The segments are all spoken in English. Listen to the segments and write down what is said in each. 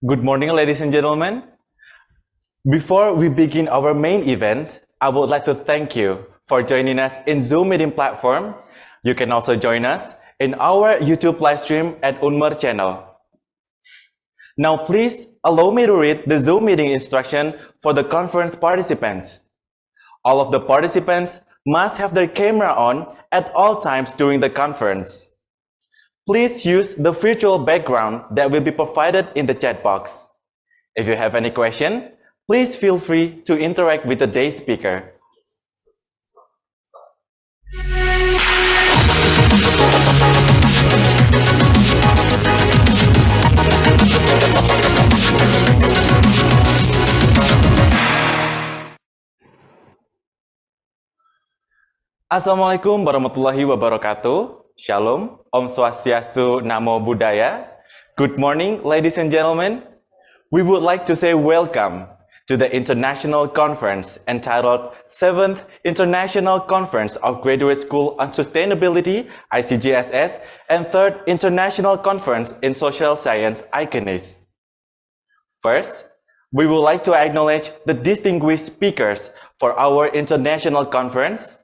Good morning, ladies and gentlemen. Before we begin our main event, I would like to thank you for joining us in Zoom meeting platform. You can also join us in our YouTube live stream at Unmer channel. Now, please allow me to read the Zoom meeting instruction for the conference participants. All of the participants must have their camera on at all times during the conference. Please use the virtual background that will be provided in the chat box. If you have any question, please feel free to interact with the day speaker. Assalamualaikum warahmatullahi wabarakatuh. Shalom, Om Swastiastu, Namo Buddhaya. Good morning, ladies and gentlemen. We would like to say welcome to the international conference entitled 7th International Conference of Graduate School on Sustainability, ICGSS, and 3rd International Conference in Social Science, ICANIS. First, we would like to acknowledge the distinguished speakers for our international conference.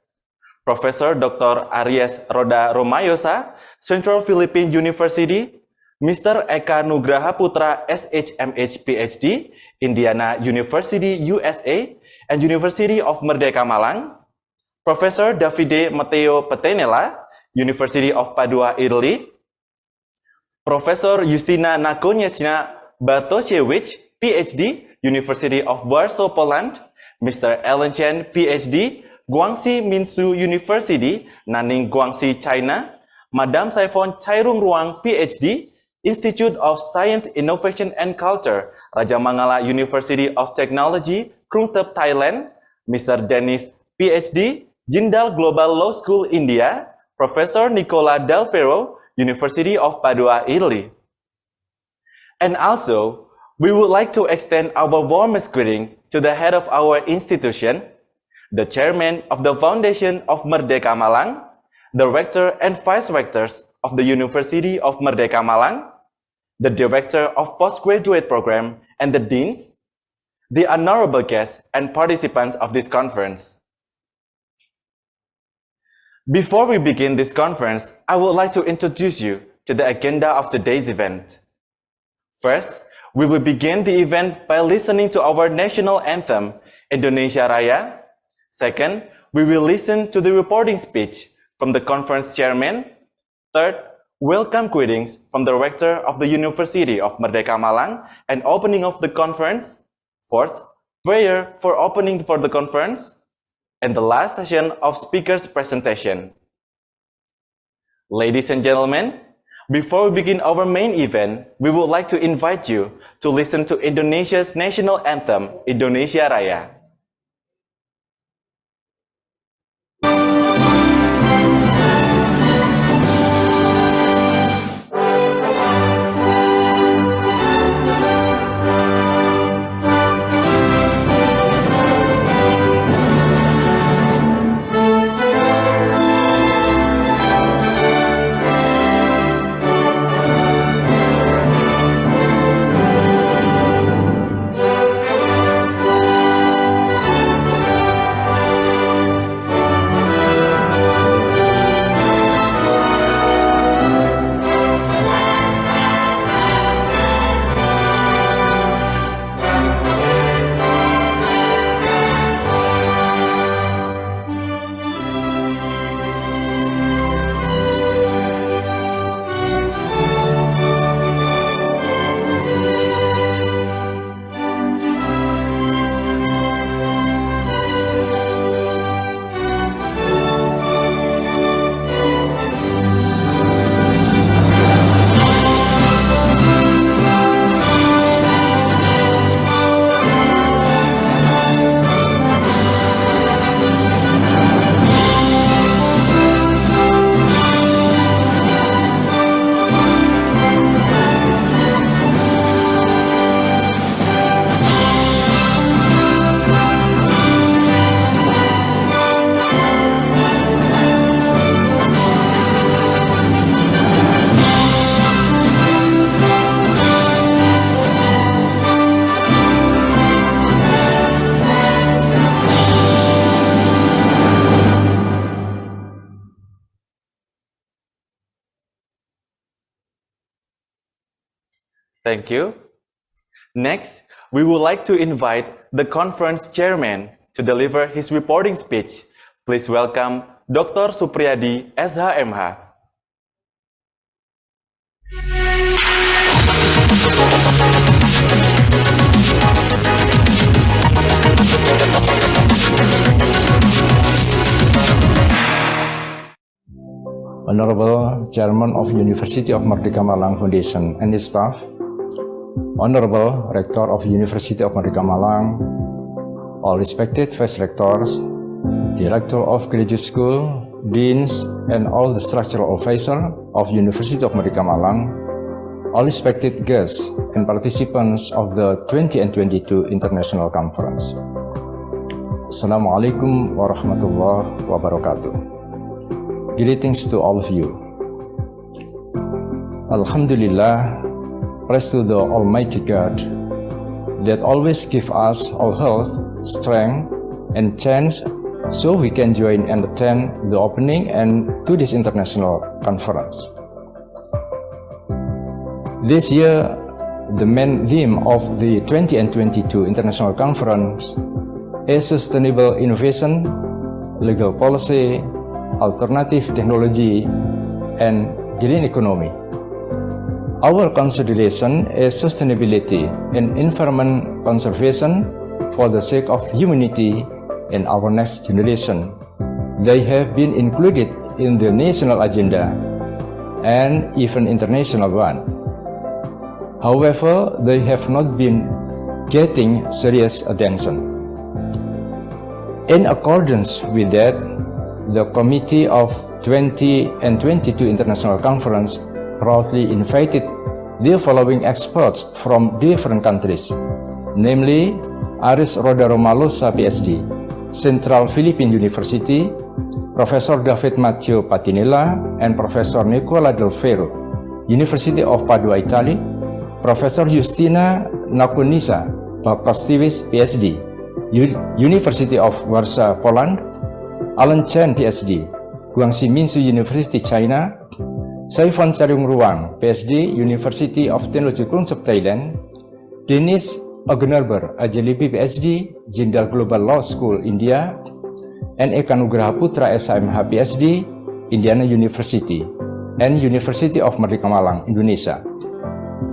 Professor Dr. Aries Roda Romallosa, Central Philippine University, Mr. Eka Nugraha Putra, SHMH Ph.D., Indiana University, USA, and University of Merdeka Malang, Professor Davide Matteo Petenella, University of Padua, Italy, Professor Justina Nakonieczna Bartosiewicz, Ph.D., University of Warsaw, Poland, Mr. Alan Chen, Ph.D., Guangxi Minsu University, Nanning, Guangxi, China, Madam Saifon Chairung Ruang, Ph.D., Institute of Science, Innovation and Culture, Raja Mangala University of Technology, Krung Thep, Thailand, Mr. Dennis, Ph.D., Jindal Global Law School, India, Professor Nicola Del Ferro, University of Padua, Italy. And also, we would like to extend our warmest greeting to the head of our institution, the chairman of the Foundation of Merdeka Malang, the rector and vice rectors of the University of Merdeka Malang, the director of postgraduate program, and the deans, the honorable guests and participants of this conference. Before we begin this conference, I would like to introduce you to the agenda of today's event. First, we will begin the event by listening to our national anthem, Indonesia Raya. Second, we will listen to the reporting speech from the conference chairman. Third, welcome greetings from the rector of the University of Merdeka Malang and opening of the conference. Fourth, prayer for opening for the conference. And the last session of speakers' presentation. Ladies and gentlemen, before we begin our main event, we would like to invite you to listen to Indonesia's national anthem, Indonesia Raya. Thank you. Next, we would like to invite the conference chairman to deliver his reporting speech. Please welcome Dr. Supriyadi, SHMH. Honorable Chairman of University of Merdeka Malang Foundation and its staff, Honorable Rector of University of Merdeka Malang, all respected Vice Rectors, Director of Graduate School, Deans, and all the structural officers of University of Merdeka Malang, all respected guests and participants of the 2022 International Conference. Assalamualaikum warahmatullahi wabarakatuh. Greetings to all of you. Alhamdulillah, praise to the Almighty God that always gives us all health, strength, and chance so we can join and attend the opening and to this international conference. This year, the main theme of the 2022 International Conference is Sustainable Innovation, Legal Policy, Alternative Technology, and Green Economy. Our consideration is sustainability and environment conservation for the sake of humanity and our next generation. They have been included in the national agenda and even international one. However, they have not been getting serious attention. In accordance with that, the Committee of 2022 International Conference proudly invited the following experts from different countries, namely Aries Roda Romallosa, Ph.D., Central Philippine University, Professor David Matteo Patinella, and Professor Nicola Del Ferro, University of Padua, Italy, Professor Justina Nakunisa Bakostiewicz, Ph.D., University of Warsaw, Poland, Alan Chen, Ph.D., Guangxi Minzu University, China, Saifon Charung Ruang, Ph.D., University of Technology Krungsop, Thailand, Dennis Ognerber, Ajelibi, Ph.D., Jindal Global Law School, India, and Eka Nugraha Putra, SHMH, Ph.D., Indiana University, and University of Merdeka Malang, Indonesia.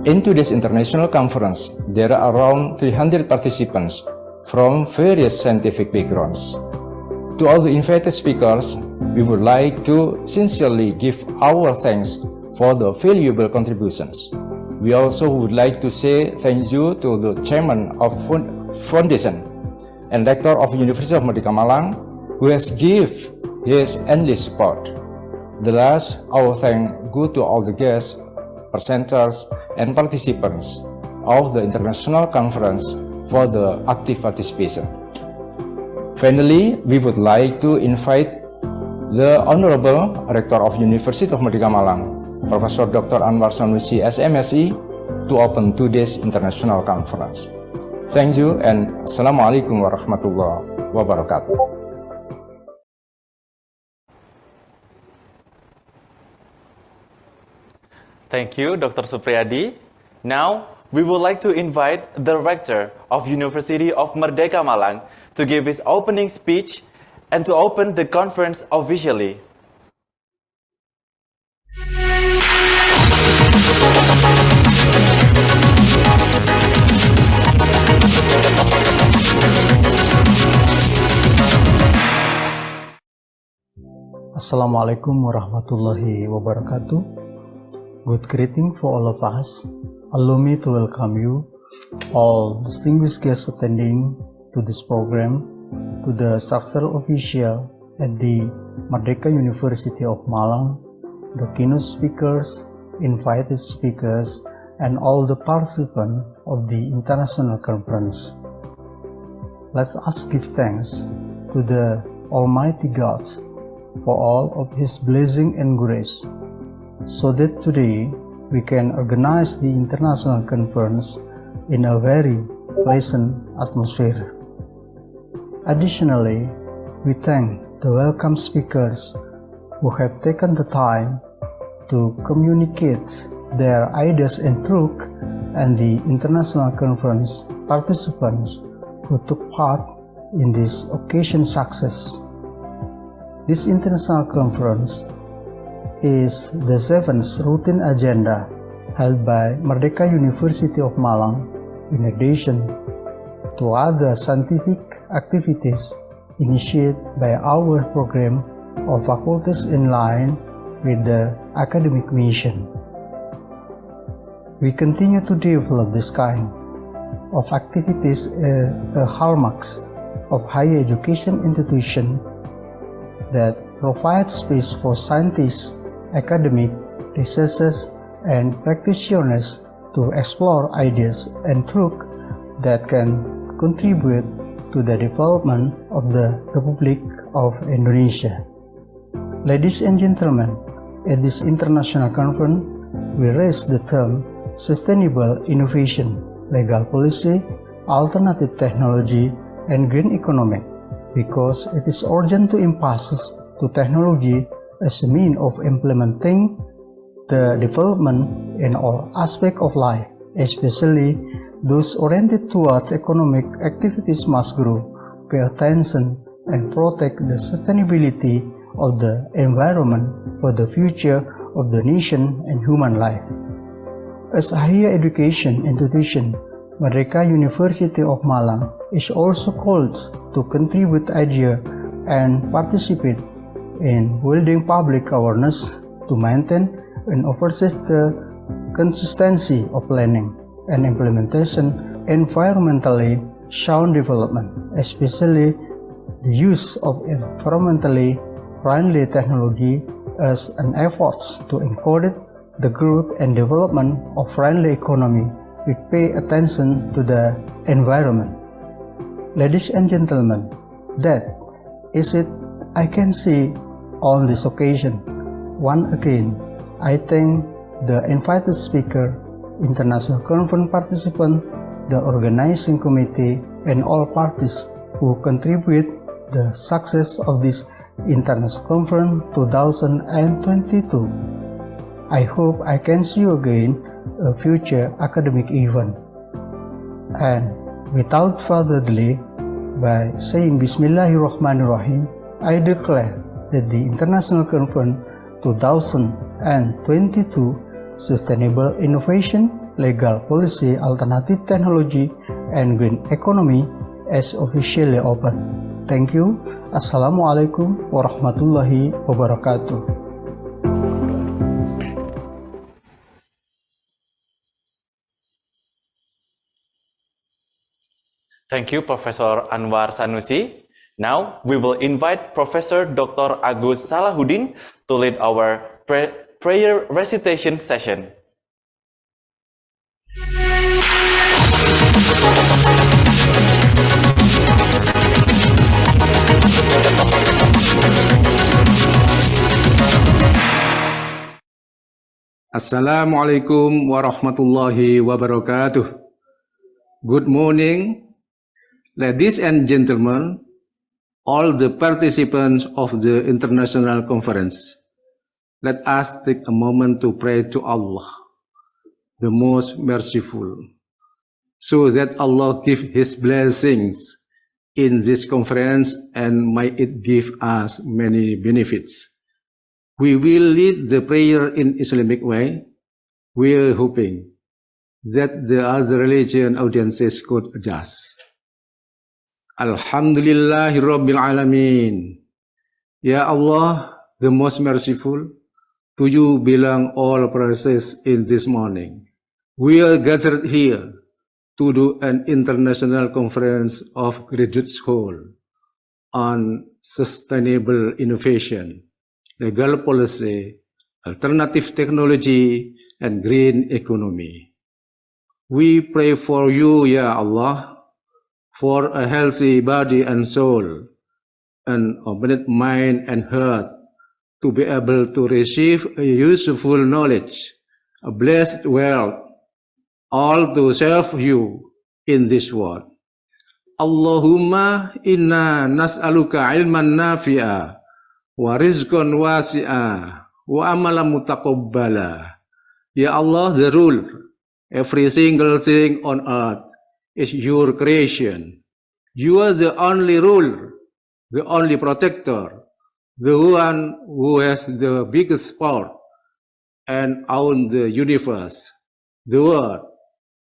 In today's international conference, there are around 300 participants from various scientific backgrounds. To all the invited speakers, we would like to sincerely give our thanks for the valuable contributions. We also would like to say thank you to the Chairman of Foundation and Rector of University of Merdeka Malang, who has given his endless support. The last, our thanks go to all the guests, presenters, and participants of the international conference for the active participation. Finally, we would like to invite the Honorable Rector of University of Merdeka Malang, Professor Dr. Anwar Sanusi, SMSI, to open today's international conference. Thank you and Assalamualaikum warahmatullahi wabarakatuh. Thank you, Dr. Supriyadi. Now, we would like to invite the Rector of University of Merdeka Malang to give his opening speech and to open the conference officially. Assalamualaikum warahmatullahi wabarakatuh. Good greeting for all of us. Allow me to welcome you, all distinguished guests attending to this program, to the structural official at the Merdeka University of Malang, the keynote speakers, invited speakers, and all the participants of the international conference. Let us give thanks to the Almighty God for all of His blessing and grace, so that today we can organize the international conference in a very pleasant atmosphere. Additionally, we thank the welcome speakers who have taken the time to communicate their ideas and truth and the international conference participants who took part in this occasion's success. This international conference is the 7th routine agenda held by Merdeka University of Malang in addition to other scientific activities initiated by our program of faculties in line with the academic mission. We continue to develop this kind of activities a hallmarks of higher education institution that provide space for scientists, academic researchers, and practitioners to explore ideas and truth that can contribute to the development of the Republic of Indonesia. Ladies and gentlemen, at this international conference, we raise the term sustainable innovation, legal policy, alternative technology, and green economy because it is urgent to emphasize to technology as a means of implementing the development in all aspects of life, especially those oriented towards economic activities must grow, pay attention, and protect the sustainability of the environment for the future of the nation and human life. As a higher education institution, Merdeka University of Malang is also called to contribute ideas and participate in building public awareness to maintain and oversee the consistency of planning and implementation environmentally sound development, especially the use of environmentally friendly technology as an effort to encourage the growth and development of friendly economy with pay attention to the environment. Ladies and gentlemen, that is it I can see on this occasion. Once again, I thank the invited speaker, international conference participant, the organizing committee, and all parties who contribute the success of this International Conference 2022. I hope I can see you again a future academic event. And without further delay, by saying Bismillahirrahmanirrahim, I declare that the International Conference 2022 Sustainable Innovation, Legal Policy, Alternative Technology, and Green Economy is officially open. Thank you. Assalamualaikum warahmatullahi wabarakatuh. Thank you, Professor Anwar Sanusi. Now, we will invite Professor Dr. Agus Salahuddin to lead our prayer recitation session. Assalamualaikum warahmatullahi wabarakatuh. Good morning, ladies and gentlemen, all the participants of the international conference. Let us take a moment to pray to Allah, the most merciful, so that Allah give His blessings in this conference and may it give us many benefits. We will lead the prayer in Islamic way. We are hoping that the other religion audiences could adjust. Alhamdulillahirabbil alamin. Ya Allah, the most merciful, to you belong all praises in this morning. We are gathered here to do an international conference of graduate school on sustainable innovation, legal policy, alternative technology, and green economy. We pray for you, Ya Allah, for a healthy body and soul, an open mind and heart, to be able to receive a useful knowledge, a blessed wealth, all to serve you in this world. Allahumma inna nas'aluka ilman nafi'a wa rizqan wasi'a wa amalan mutaqabbala. Ya Allah, the rule Every single thing on earth is your creation. You are the only ruler, the only protector, the one who has the biggest power and own the universe, the world.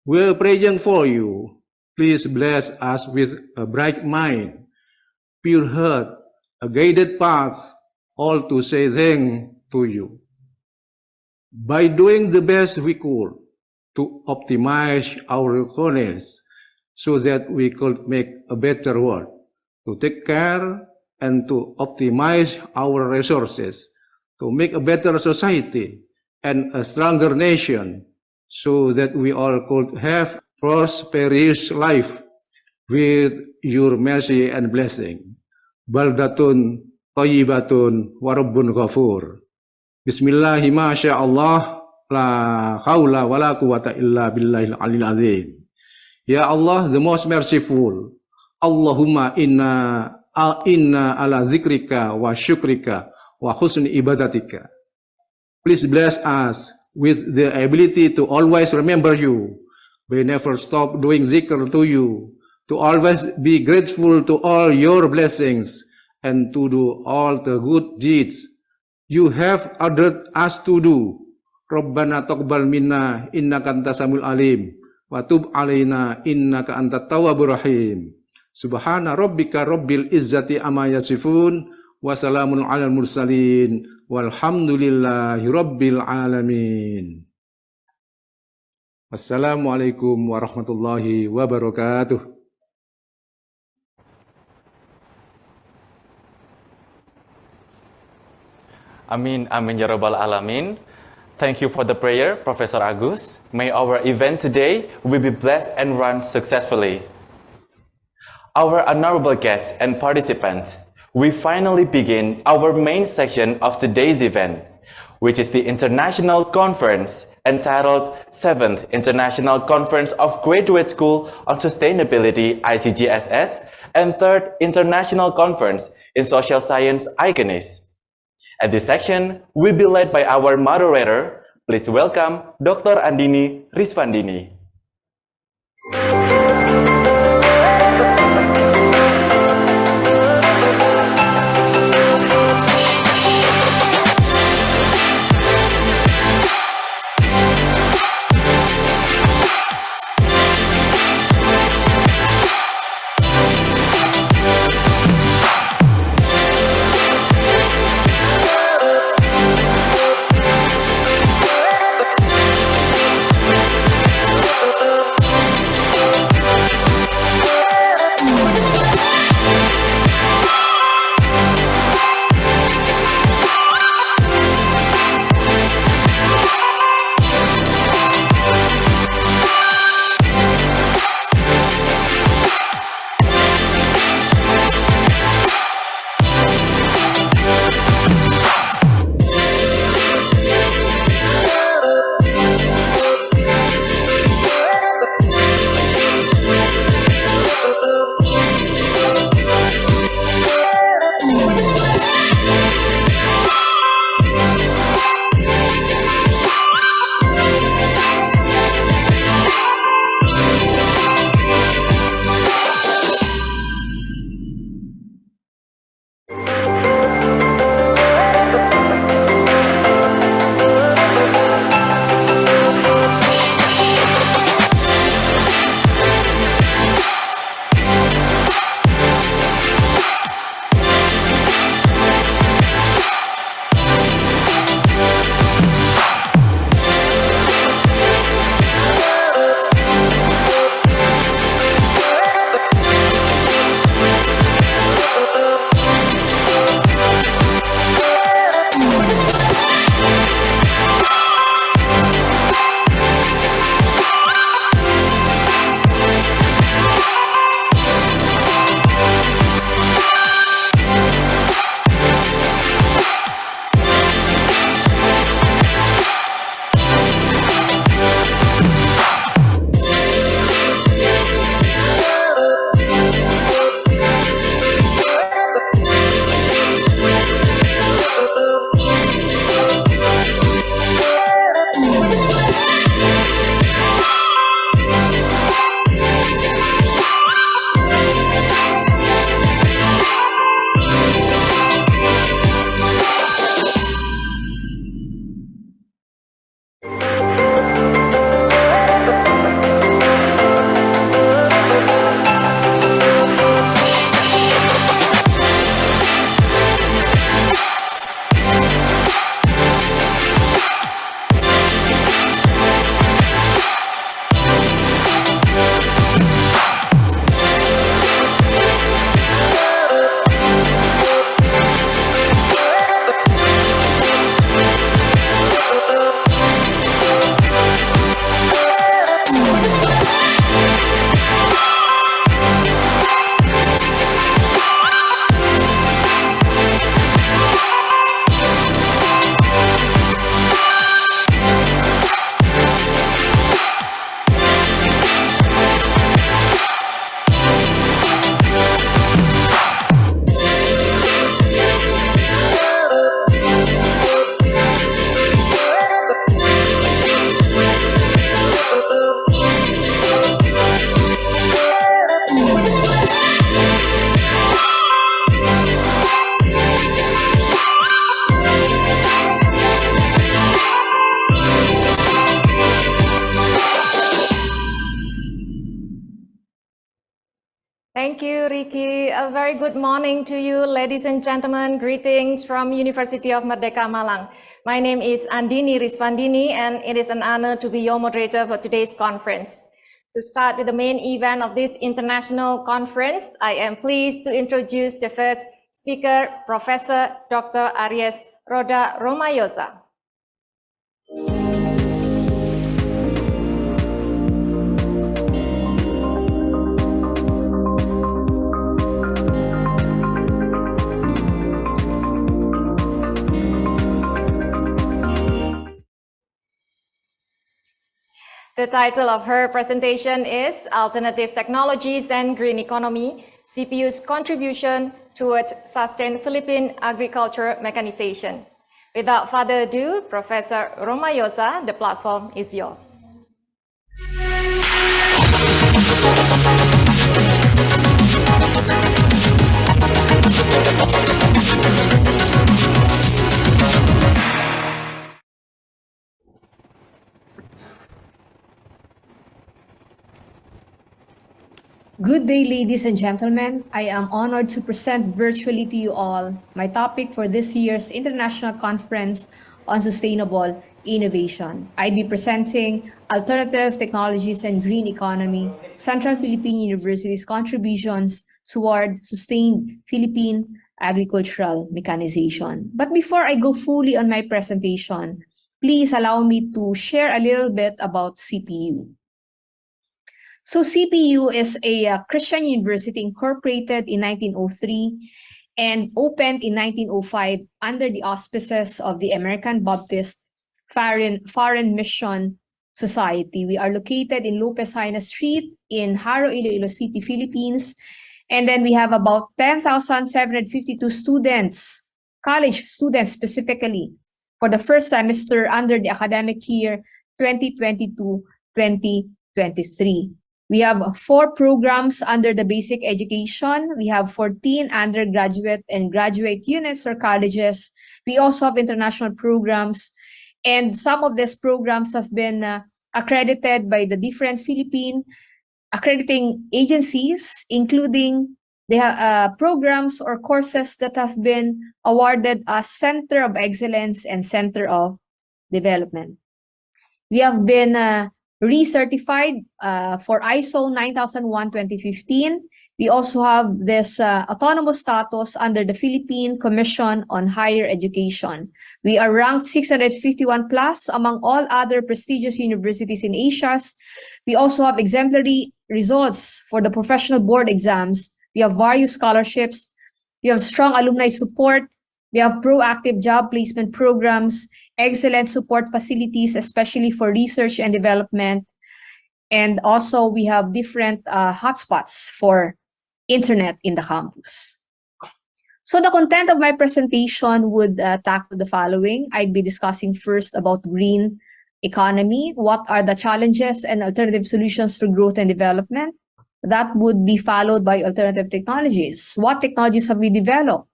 We are praying for you. Please bless us with a bright mind, pure heart, a guided path, all to say thank to you. By doing the best we could to optimize our economies so that we could make a better world, to take care and to optimize our resources, to make a better society and a stronger nation, so that we all could have prosperous life with your mercy and blessing. Baldatun thayyibatun wa rabbun ghafur. Bismillahi ma sya Allah, la haula wa la quwata illa billahil alil azim. Ya Allah, the most merciful. Allahumma inna ala zikrika wa syukrika wa husni ibadatika. Please bless us with the ability to always remember you. We never stop doing zikr to you, to always be grateful to all your blessings, and to do all the good deeds you have ordered us to do. Rabbana taqabbal minna innaka antas samiul alim wa tub alaina innaka antat tawwabur rahim. Subhana rabbika rabbil izzati amma yasifun wa salamun alal mursalin walhamdulillahi rabbil alamin. Wassalamualaikum warahmatullahi wabarakatuh. Amin, amin ya rabbal alamin. Thank you for the prayer, Professor Agus. May our event today will be blessed and run successfully. Our honorable guests and participants, we finally begin our main section of today's event, which is the International Conference entitled 7th International Conference of Graduate School on Sustainability ICGSS and 3rd International Conference in Social Science ICONIS. And this section will be led by our moderator. Please welcome Dr. Andini Risvandini. Thank you, Ricky. A very good morning to you, ladies and gentlemen. Greetings from University of Merdeka, Malang. My name is Andini Risvandini, and it is an honor to be your moderator for today's conference. To start with the main event of this international conference, I am pleased to introduce the first speaker, Professor Dr. Aries Roda Romallosa. The title of her presentation is Alternative Technologies and Green Economy, CPU's Contribution Towards Sustained Philippine Agriculture Mechanization. Without further ado, Professor Romallosa, the platform is yours. Good day, ladies and gentlemen. I am honored to present virtually to you all my topic for this year's International Conference on Sustainable Innovation. I'll be presenting Alternative Technologies and Green Economy, Central Philippine University's contributions toward sustained Philippine agricultural mechanization. But before I go fully on my presentation, please allow me to share a little bit about CPU. So CPU is a Christian university incorporated in 1903 and opened in 1905 under the auspices of the American Baptist Foreign Mission Society. We are located in Lopez Haina Street in Haro, Iloilo City, Philippines. And then we have about 10,752 students, college students specifically, for the first semester under the academic year 2022-2023. We have 4 programs under the basic education. We have 14 undergraduate and graduate units or colleges. We also have international programs. And some of these programs have been accredited by the different Philippine accrediting agencies, including the programs or courses that have been awarded as Center of Excellence and Center of Development. We have been recertified for ISO 9001:2015. We also have this autonomous status under the Philippine Commission on Higher Education. We are ranked 651 plus among all other prestigious universities in Asia. We also have exemplary results for the professional board exams. We have various scholarships. We have strong alumni support. We have proactive job placement programs, excellent support facilities, especially for research and development. And also we have different hotspots for internet in the campus. So the content of my presentation would tackle the following. I'd be discussing first about green economy. What are the challenges and alternative solutions for growth and development? That would be followed by alternative technologies. What technologies have we developed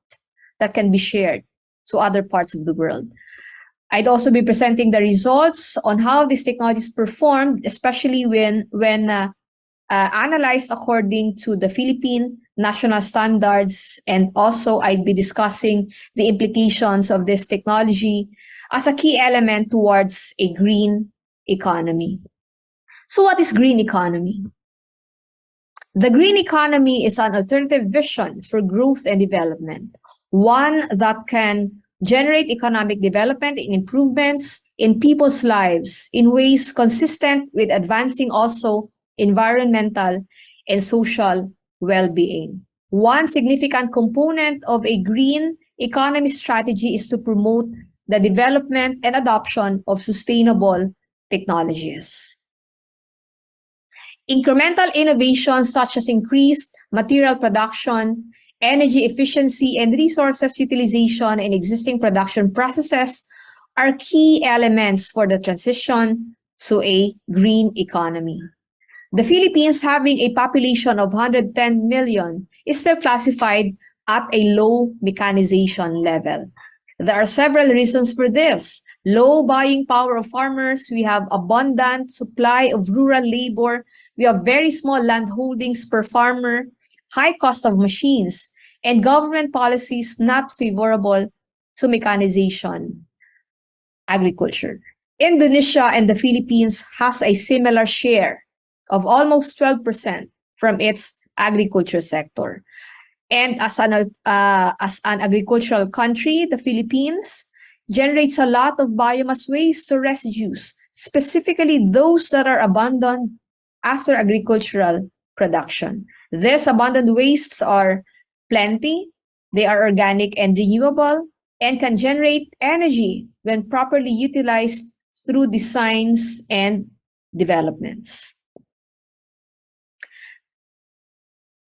that can be shared to other parts of the world? I'd also be presenting the results on how these technologies performed, especially when analyzed according to the Philippine national standards. And also I'd be discussing the implications of this technology as a key element towards a green economy. So what is green economy? The green economy is an alternative vision for growth and development, one that can generate economic development and improvements in people's lives in ways consistent with advancing also environmental and social well-being. One significant component of a green economy strategy is to promote the development and adoption of sustainable technologies. Incremental innovations such as increased material production, energy efficiency, and resources utilization in existing production processes are key elements for the transition to a green economy. The Philippines, having a population of 110 million, is still classified at a low mechanization level. There are several reasons for this. Low buying power of farmers, we have abundant supply of rural labor, we have very small land holdings per farmer, high cost of machines, and government policies not favorable to mechanization agriculture. Indonesia and the Philippines has a similar share of almost 12% from its agriculture sector. And as an agricultural country, the Philippines generates a lot of biomass waste or residues, specifically those that are abandoned after agricultural production. These abundant wastes are plenty, they are organic and renewable, and can generate energy when properly utilized through designs and developments.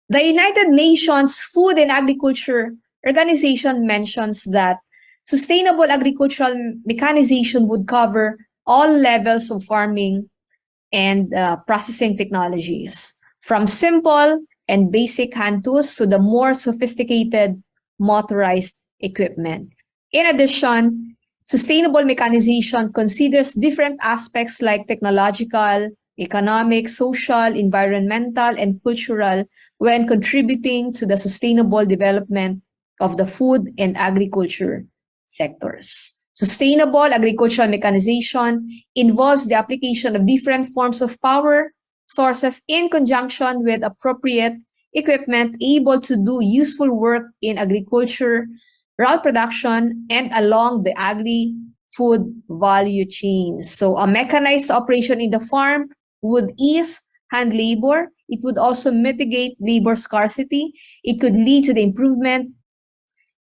The United Nations Food and Agriculture Organization mentions that sustainable agricultural mechanization would cover all levels of farming and processing technologies, from simple and basic hand tools to the more sophisticated motorized equipment. In addition, sustainable mechanization considers different aspects like technological, economic, social, environmental, and cultural when contributing to the sustainable development of the food and agriculture sectors. Sustainable agricultural mechanization involves the application of different forms of power sources in conjunction with appropriate equipment able to do useful work in agriculture, rural production, and along the agri-food value chain. So a mechanized operation in the farm would ease hand labor. It would also mitigate labor scarcity. It could lead to the improvement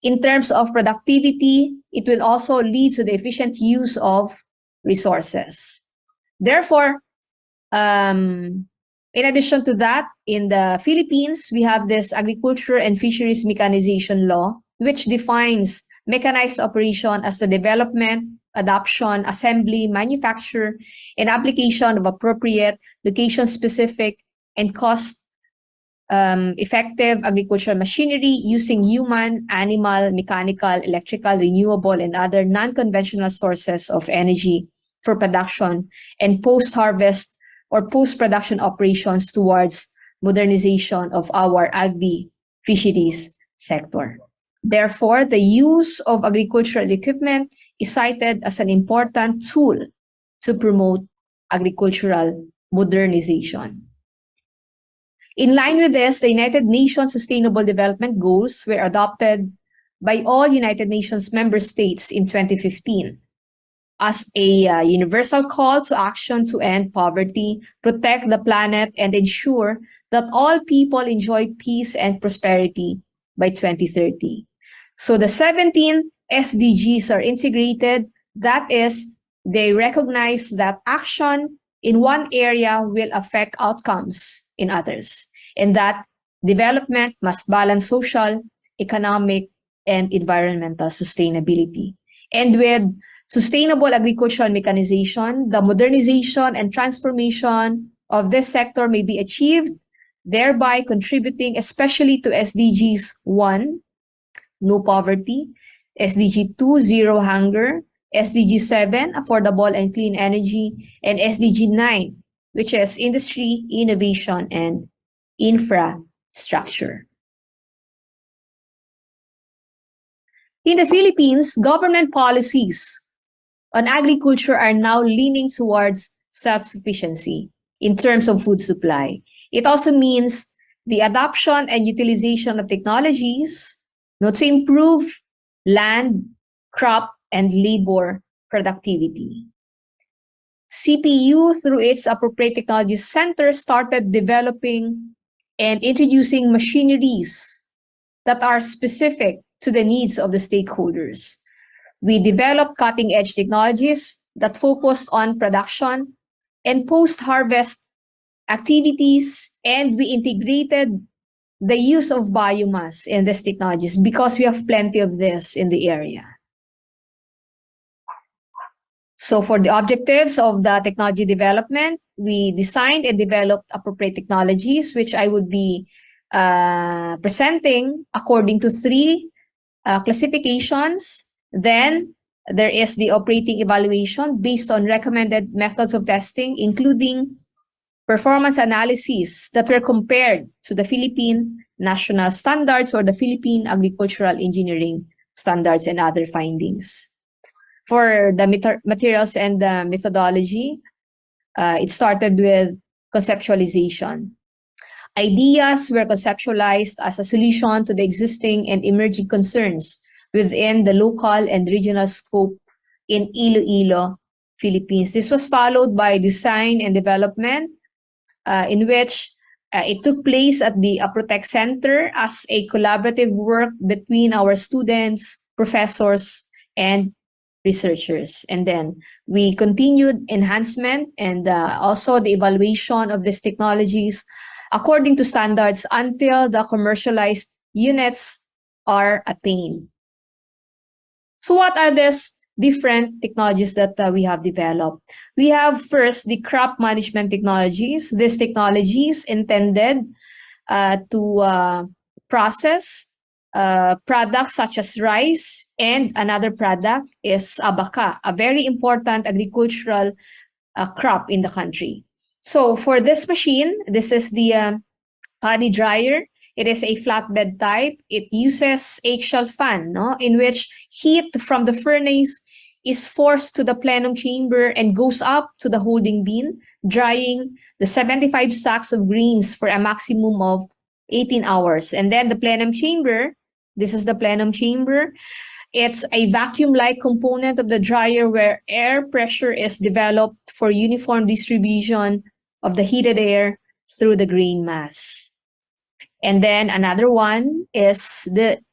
in terms of productivity. It will also lead to the efficient use of resources. Therefore, in addition to that, in the Philippines, we have this Agriculture and Fisheries Mechanization Law, which defines mechanized operation as the development, adoption, assembly, manufacture, and application of appropriate location-specific and cost-effective agricultural machinery using human, animal, mechanical, electrical, renewable, and other non-conventional sources of energy for production and post-harvest or post-production operations towards modernization of our agri-fisheries sector. Therefore, the use of agricultural equipment is cited as an important tool to promote agricultural modernization. In line with this, the United Nations Sustainable Development Goals were adopted by all United Nations member states in 2015 as a universal call to action to end poverty, protect the planet, and ensure that all people enjoy peace and prosperity by 2030. So the 17 SDGs are integrated. That is, they recognize that action in one area will affect outcomes in others, and that development must balance social, economic, and environmental sustainability. And with sustainable agricultural mechanization, the modernization and transformation of this sector may be achieved, thereby contributing especially to SDGs 1, no poverty, SDG 2, zero hunger, SDG 7, affordable and clean energy, and SDG 9, which is industry, innovation, and infrastructure. In the Philippines, government policies on agriculture are now leaning towards self-sufficiency in terms of food supply. It also means the adoption and utilization of technologies to improve land, crop, and labor productivity. CPU, through its Appropriate Technologies Center, started developing and introducing machineries that are specific to the needs of the stakeholders. We developed cutting-edge technologies that focused on production and post-harvest activities, and we integrated the use of biomass in these technologies because we have plenty of this in the area. So for the objectives of the technology development, we designed and developed appropriate technologies, which I would be presenting according to 3 classifications. Then there is the operating evaluation based on recommended methods of testing, including performance analyses that were compared to the Philippine national standards or the Philippine agricultural engineering standards and other findings. For the materials and the methodology, it started with conceptualization. Ideas were conceptualized as a solution to the existing and emerging concerns within the local and regional scope in Iloilo, Philippines. This was followed by design and development, in which it took place at the Aprotec Center as a collaborative work between our students, professors, and researchers. And then we continued enhancement and also the evaluation of these technologies according to standards until the commercialized units are attained. So what are these different technologies that we have developed? We have first the crop management technologies. These technologies intended to process products such as rice, and another product is abaca, a very important agricultural crop in the country. So for this machine, this is the paddy dryer. It is a flatbed type. It uses eggshell fan, in which heat from the furnace is forced to the plenum chamber and goes up to the holding bin, drying the 75 sacks of grains for a maximum of 18 hours. And then the plenum chamber, this is the plenum chamber. It's a vacuum-like component of the dryer where air pressure is developed for uniform distribution of the heated air through the grain mass. And then another one is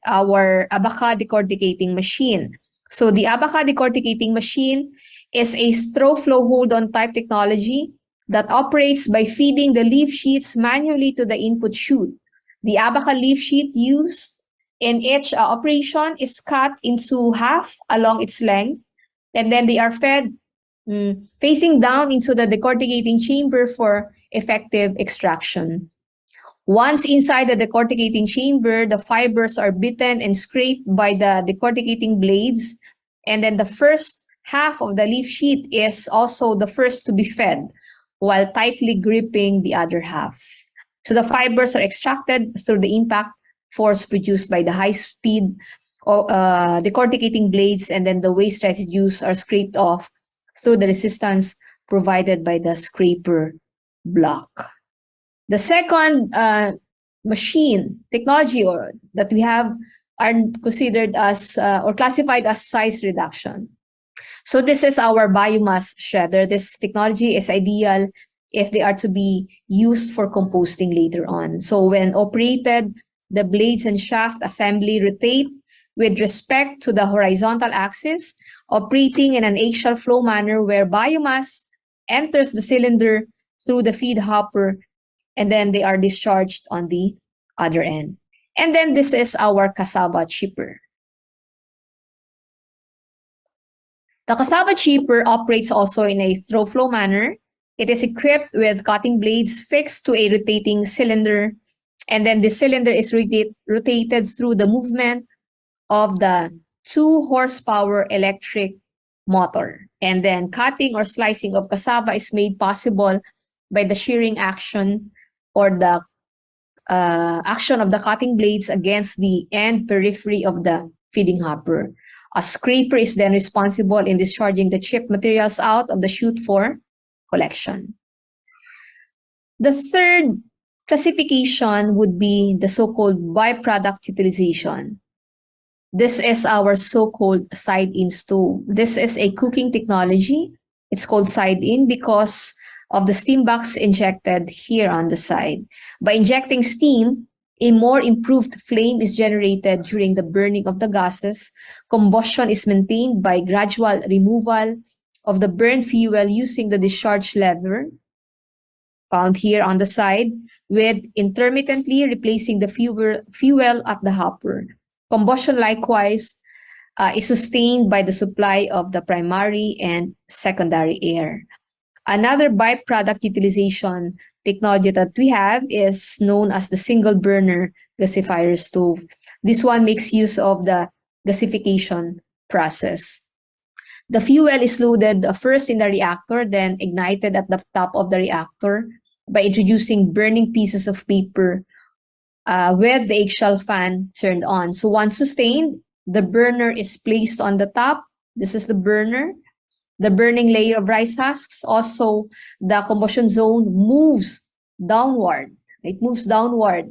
our abaca decorticating machine. So the abaca decorticating machine is a straw flow hold-on type technology that operates by feeding the leaf sheets manually to the input chute. The abaca leaf sheet used in each operation is cut into half along its length, and then they are fed facing down into the decorticating chamber for effective extraction. Once inside the decorticating chamber, the fibers are beaten and scraped by the decorticating blades, and then the first half of the leaf sheet is also the first to be fed, while tightly gripping the other half. So the fibers are extracted through the impact force produced by the high-speed decorticating blades, and then the waste residues are scraped off through the resistance provided by the scraper block. The second machine technology that we have are considered as or classified as size reduction. So this is our biomass shredder. This technology is ideal if they are to be used for composting later on. So when operated, the blades and shaft assembly rotate with respect to the horizontal axis, operating in an axial flow manner where biomass enters the cylinder through the feed hopper, and then they are discharged on the other end. And then this is our cassava chipper. The cassava chipper operates also in a throw flow manner. It is equipped with cutting blades fixed to a rotating cylinder, and then the cylinder is rotated through the movement of the 2 horsepower electric motor. And then cutting or slicing of cassava is made possible by the shearing action or the action of the cutting blades against the end periphery of the feeding hopper. A scraper is then responsible in discharging the chip materials out of the chute for collection. The third classification would be the so-called byproduct utilization. This is our so-called side-in stove. This is a cooking technology. It's called side-in because of the steam box injected here on the side. By injecting steam, a more improved flame is generated during the burning of the gases. Combustion is maintained by gradual removal of the burned fuel using the discharge lever found here on the side, with intermittently replacing the fuel at the hopper. Combustion likewise is sustained by the supply of the primary and secondary air. Another byproduct utilization technology that we have is known as the single burner gasifier stove. This one makes use of the gasification process. The fuel is loaded first in the reactor, then ignited at the top of the reactor by introducing burning pieces of paper with the eggshell fan turned on. So once sustained, the burner is placed on the top. This is the burner. The burning layer of rice husks. Also, the combustion zone moves downward. It moves downward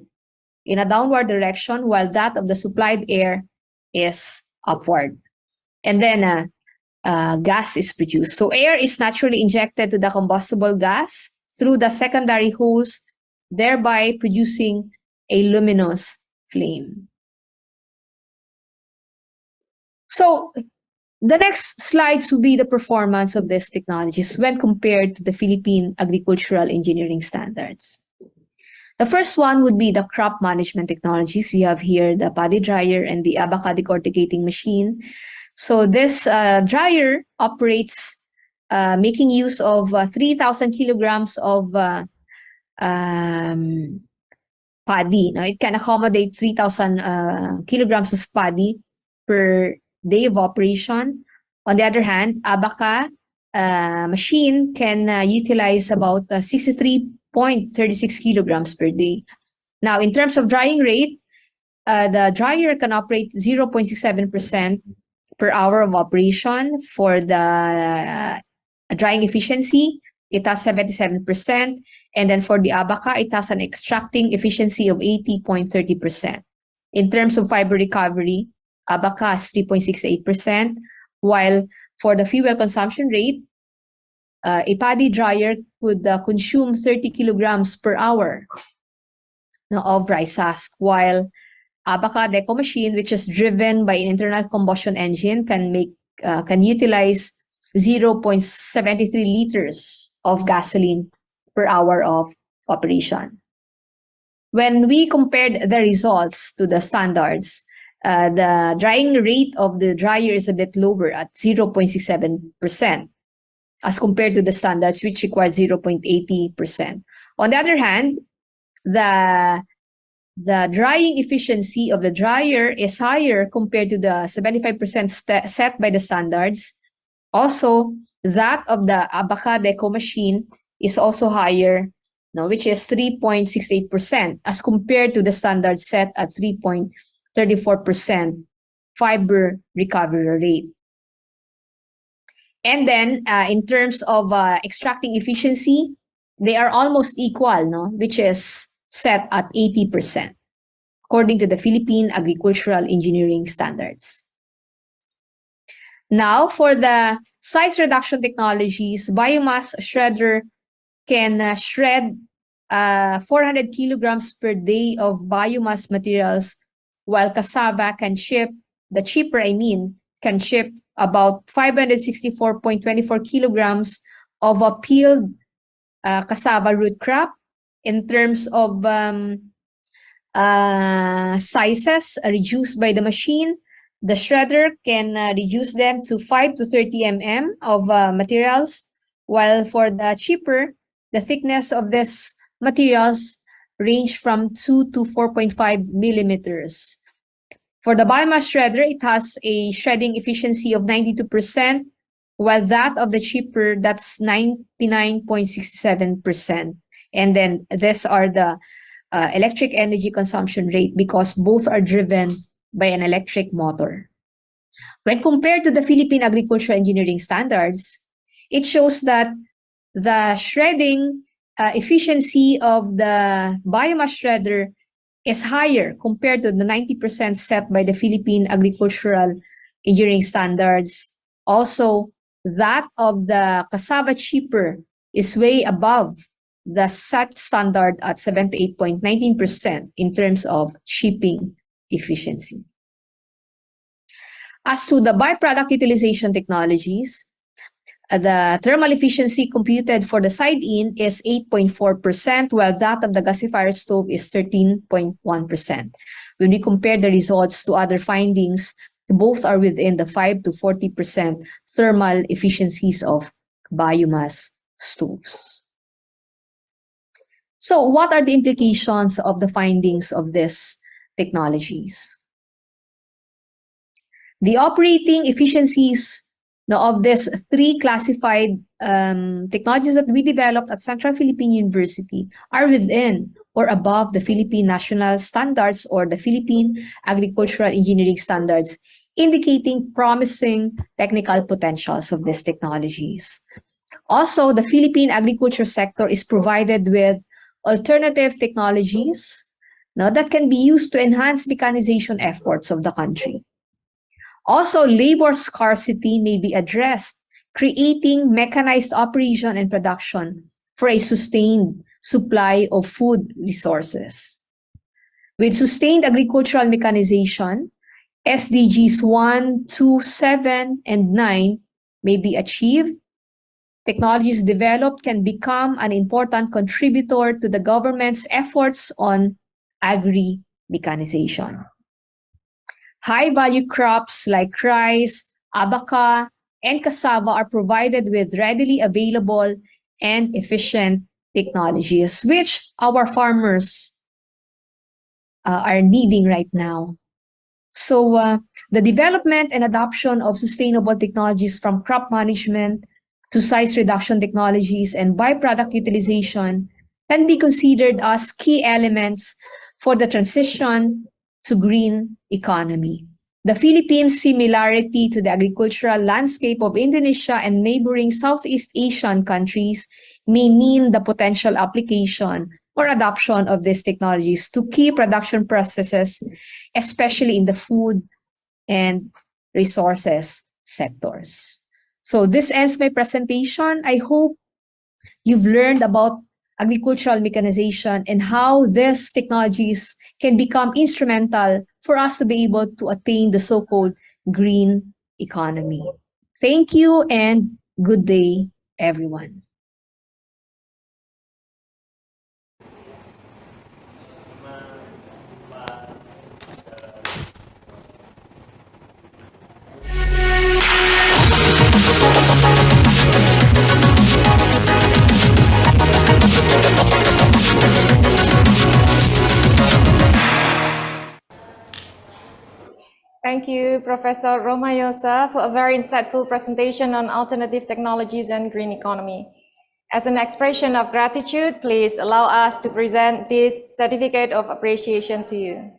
in a downward direction, while that of the supplied air is upward. And then gas is produced. So air is naturally injected to the combustible gas through the secondary holes, thereby producing a luminous flame. So the next slides will be the performance of these technologies when compared to the Philippine agricultural engineering standards. The first one would be the crop management technologies. We have here the paddy dryer and the abaca decorticating machine. So this dryer operates making use of 3,000 kilograms of paddy. Now, it can accommodate 3,000 kilograms of paddy per day of operation. On the other hand, abaca machine can utilize about 63.36 kilograms per day. Now, in terms of drying rate, the dryer can operate 0.67% per hour of operation. For the drying efficiency, it has 77%. And then for the abaca, it has an extracting efficiency of 80.30%. In terms of fiber recovery, abaca has 3.68%, while for the fuel consumption rate, a paddy dryer could consume 30 kilograms per hour of rice husk, while abaca deco machine, which is driven by an internal combustion engine, can utilize 0.73 liters of gasoline per hour of operation. When we compared the results to the standards, the drying rate of the dryer is a bit lower at 0.67% as compared to the standards, which require 0.80%. On the other hand, the drying efficiency of the dryer is higher compared to the 75% set by the standards. Also, that of the abaca deco machine is also higher, which is 3.68% as compared to the standard set at 3.34% fiber recovery rate. And then in terms of extracting efficiency, they are almost equal, which is set at 80%, according to the Philippine agricultural engineering standards. Now, for the size reduction technologies, biomass shredder can shred 400 kilograms per day of biomass materials, while cassava can ship about 564.24 kilograms of a peeled cassava root crop. In terms of sizes reduced by the machine, the shredder can reduce them to 5 to 30 mm of materials, while for the chipper, the thickness of these materials range from 2 to 4.5 millimeters. For the biomass shredder, it has a shredding efficiency of 92%, while that of the chipper, that's 99.67%. And then these are the electric energy consumption rate, because both are driven by an electric motor. When compared to the Philippine agricultural engineering standards, it shows that the shredding efficiency of the biomass shredder is higher compared to the 90% set by the Philippine agricultural engineering standards. Also, that of the cassava chipper is way above the set standard at 78.19% in terms of shipping efficiency. As to the byproduct utilization technologies, the thermal efficiency computed for the side-in is 8.4%, while that of the gasifier stove is 13.1%. When we compare the results to other findings, both are within the 5 to 40% thermal efficiencies of biomass stoves. So what are the implications of the findings of these technologies? The operating efficiencies Now, of these three classified technologies that we developed at Central Philippine University are within or above the Philippine national standards or the Philippine agricultural engineering standards, indicating promising technical potentials of these technologies. Also, the Philippine agriculture sector is provided with alternative technologies that can be used to enhance mechanization efforts of the country. Also, labor scarcity may be addressed, creating mechanized operation and production for a sustained supply of food resources. With sustained agricultural mechanization, SDGs 1, 2, 7, and 9 may be achieved. Technologies developed can become an important contributor to the government's efforts on agri-mechanization. High-value crops like rice, abaca, and cassava are provided with readily available and efficient technologies, which our farmers are needing right now. So the development and adoption of sustainable technologies from crop management to size reduction technologies and byproduct utilization can be considered as key elements for the transition to green economy. The Philippines' similarity to the agricultural landscape of Indonesia and neighboring Southeast Asian countries may mean the potential application or adoption of these technologies to key production processes, especially in the food and resources sectors. So this ends my presentation. I hope you've learned about agricultural mechanization and how these technologies can become instrumental for us to be able to attain the so-called green economy. Thank you and good day, everyone. Thank you, Professor Romallosa, for a very insightful presentation on alternative technologies and green economy. As an expression of gratitude, please allow us to present this certificate of appreciation to you.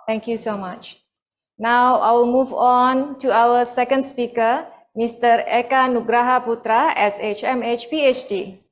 Thank you so much. Now I will move on to our second speaker, Mr. Eka Nugraha Putra, SHMH Ph.D.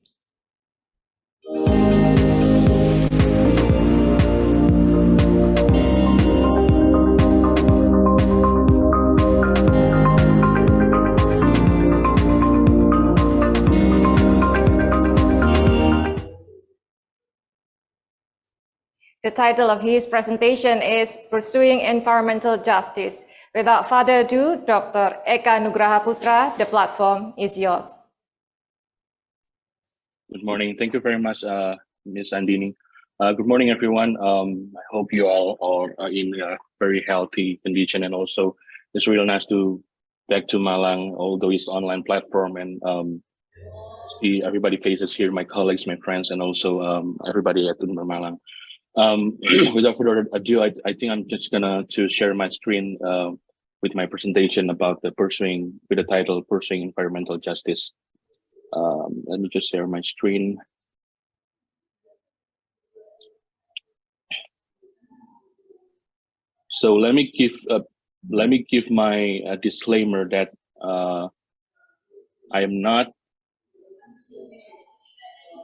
The title of his presentation is Pursuing Environmental Justice. Without further ado, Dr. Eka Nugraha Putra, the platform is yours. Good morning. Thank you very much, Ms. Andini. Good morning, everyone. I hope you all are in a very healthy condition, and also it's really nice to back to Malang, although it's online platform, and see everybody faces here, my colleagues, my friends, and also everybody at Unmer Malang. Without further ado, I think I'm just gonna share my screen with my presentation about with the title Pursuing Environmental Justice. Let me just share my screen. So let me give my disclaimer that I am not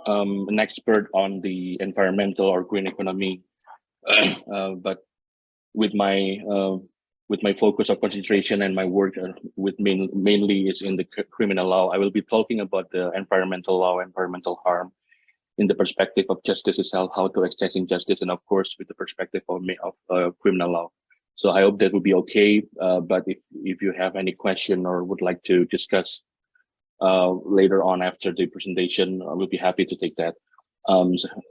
an expert on the environmental or green economy, but with my focus of concentration and my work mainly is in the criminal law, I will be talking about the environmental law, environmental harm, in the perspective of justice itself, how to accessing justice, and of course with the perspective of criminal law. So I hope that will be okay. But if you have any question or would like to discuss later on after the presentation, I will be happy to take that.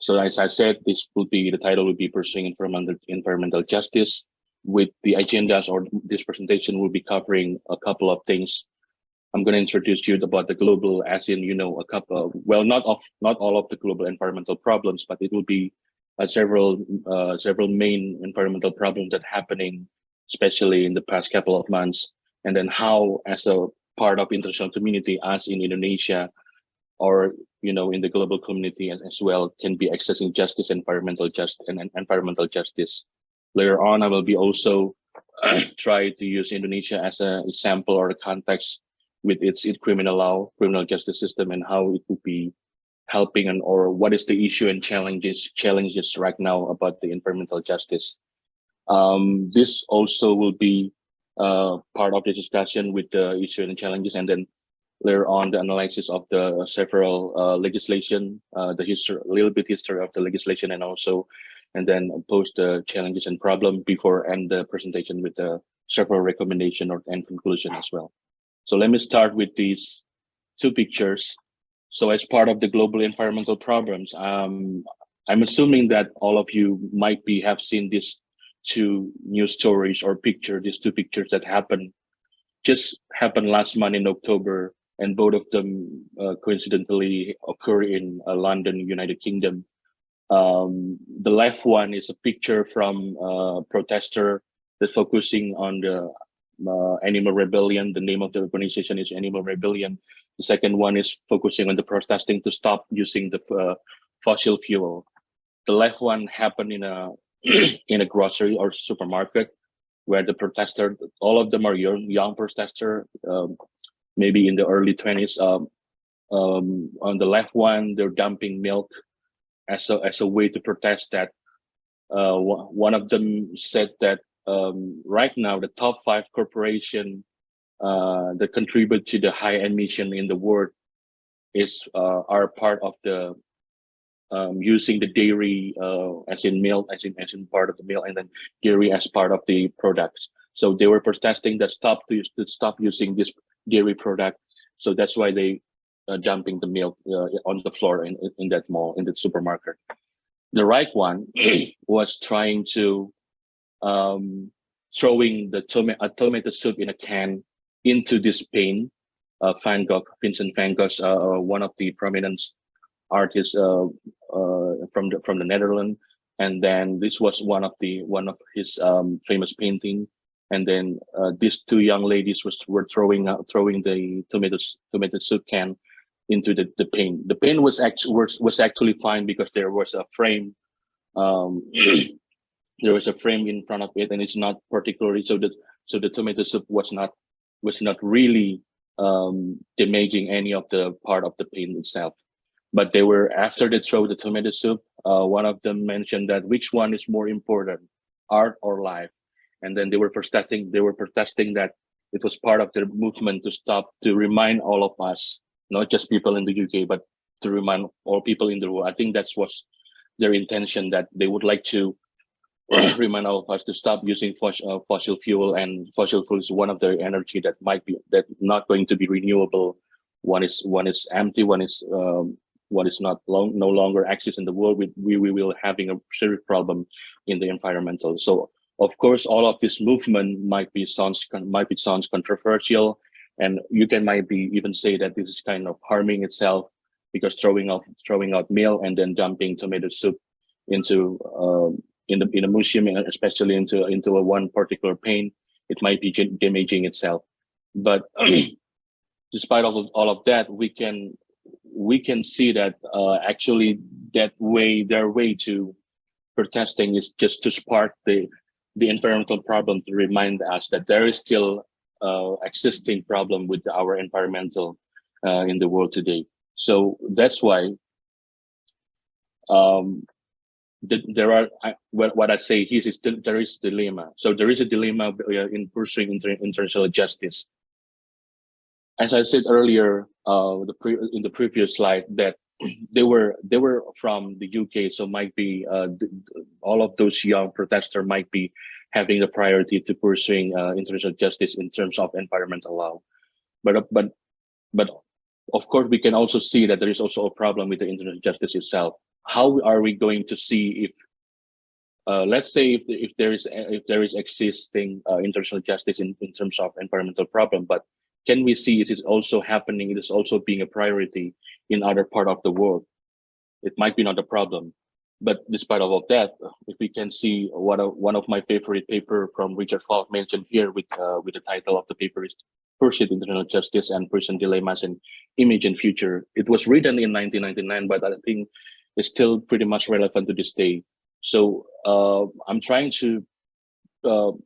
So as I said, the title will be Pursuing Environmental Justice. With the agendas, or this presentation will be covering a couple of things. I'm going to introduce you about the global, as in, a couple, well, not all of the global environmental problems, but it will be several main environmental problems that happening especially in the past couple of months, and then how, as a part of international community, us in Indonesia, or in the global community as well, can be accessing justice, environmental justice. Later on, I will be also try to use Indonesia as an example or a context with its criminal law, criminal justice system, and how it would be helping, or what is the issue and challenges right now about the environmental justice. This also will be part of the discussion with the issue and challenges, and then later on the analysis of the several legislation, the history, a little bit history of the legislation, and then post the challenges and problem before end the presentation with the several recommendation and conclusion as well. So let me start with these two pictures. So as part of the global environmental problems, I'm assuming that all of you might have seen these two news stories or these two pictures that just happened last month in October, and both of them coincidentally occur in London, United Kingdom. The left one is a picture from a protester that's focusing on the Animal Rebellion. The name of the organization is Animal Rebellion. The second one is focusing on the protesting to stop using the fossil fuel. The left one happened in a in a grocery or supermarket, where the protester, all of them are young protester, maybe in the early 20s. On the left one, they're dumping milk as a way to protest that. One of them said that right now the top 5 corporation that contribute to the high emission in the world are part of the using the dairy as in milk, as in part of the milk, and then dairy as part of the products. So they were protesting that stop using this dairy product. So that's why they dumping the milk on the floor in that mall, in the supermarket. The right one was trying to throwing the tomato soup in a can into this paint. Vincent van Gogh, one of the prominent artists from the Netherlands, and then this was one of his famous painting. And then these two young ladies were throwing the tomato soup can into the paint. The paint was actually fine because there was a frame. There was a frame in front of it, and it's not particularly so the tomato soup was not really damaging any of the part of the paint itself. But they were, after they throw the tomato soup, one of them mentioned that which one is more important, art or life? And then they were protesting that it was part of their movement to remind all of us, not just people in the UK, but to remind all people in the world. I think that was their intention, that they would like to remind all of us to stop using fossil fuel, and fossil fuel is one of the energy that not going to be renewable. One is empty, one is no longer exists in the world. We will having a serious problem in the environmental. So of course, all of this movement might sounds controversial, and you might even say that this is kind of harming itself, because throwing out milk and then dumping tomato soup into in a museum, especially into a one particular paint, it might be damaging itself. But despite all of that, we can see that actually their way to protesting is just to spark the environmental problem, to remind us that there is still existing problem with our environmental in the world today. So that's why there are what I say here is there is a dilemma. So there is a dilemma in pursuing international justice. As I said earlier, in the previous slide, that they were from the UK, so might be all of those young protesters might be having the priority to pursuing international justice in terms of environmental law. But of course, we can also see that there is also a problem with the international justice itself. How are we going to see if, let's say, if there is existing international justice in terms of environmental problem, but can we see it is also happening? It is also being a priority in other part of the world. It might be not a problem, but despite all of that, if we can see one of my favorite paper from Richard Falk mentioned here with the title of the paper is Pursuit International Justice and Prison Dilemmas in Image and Future. It was written in 1999, but I think it's still pretty much relevant to this day. So I'm trying to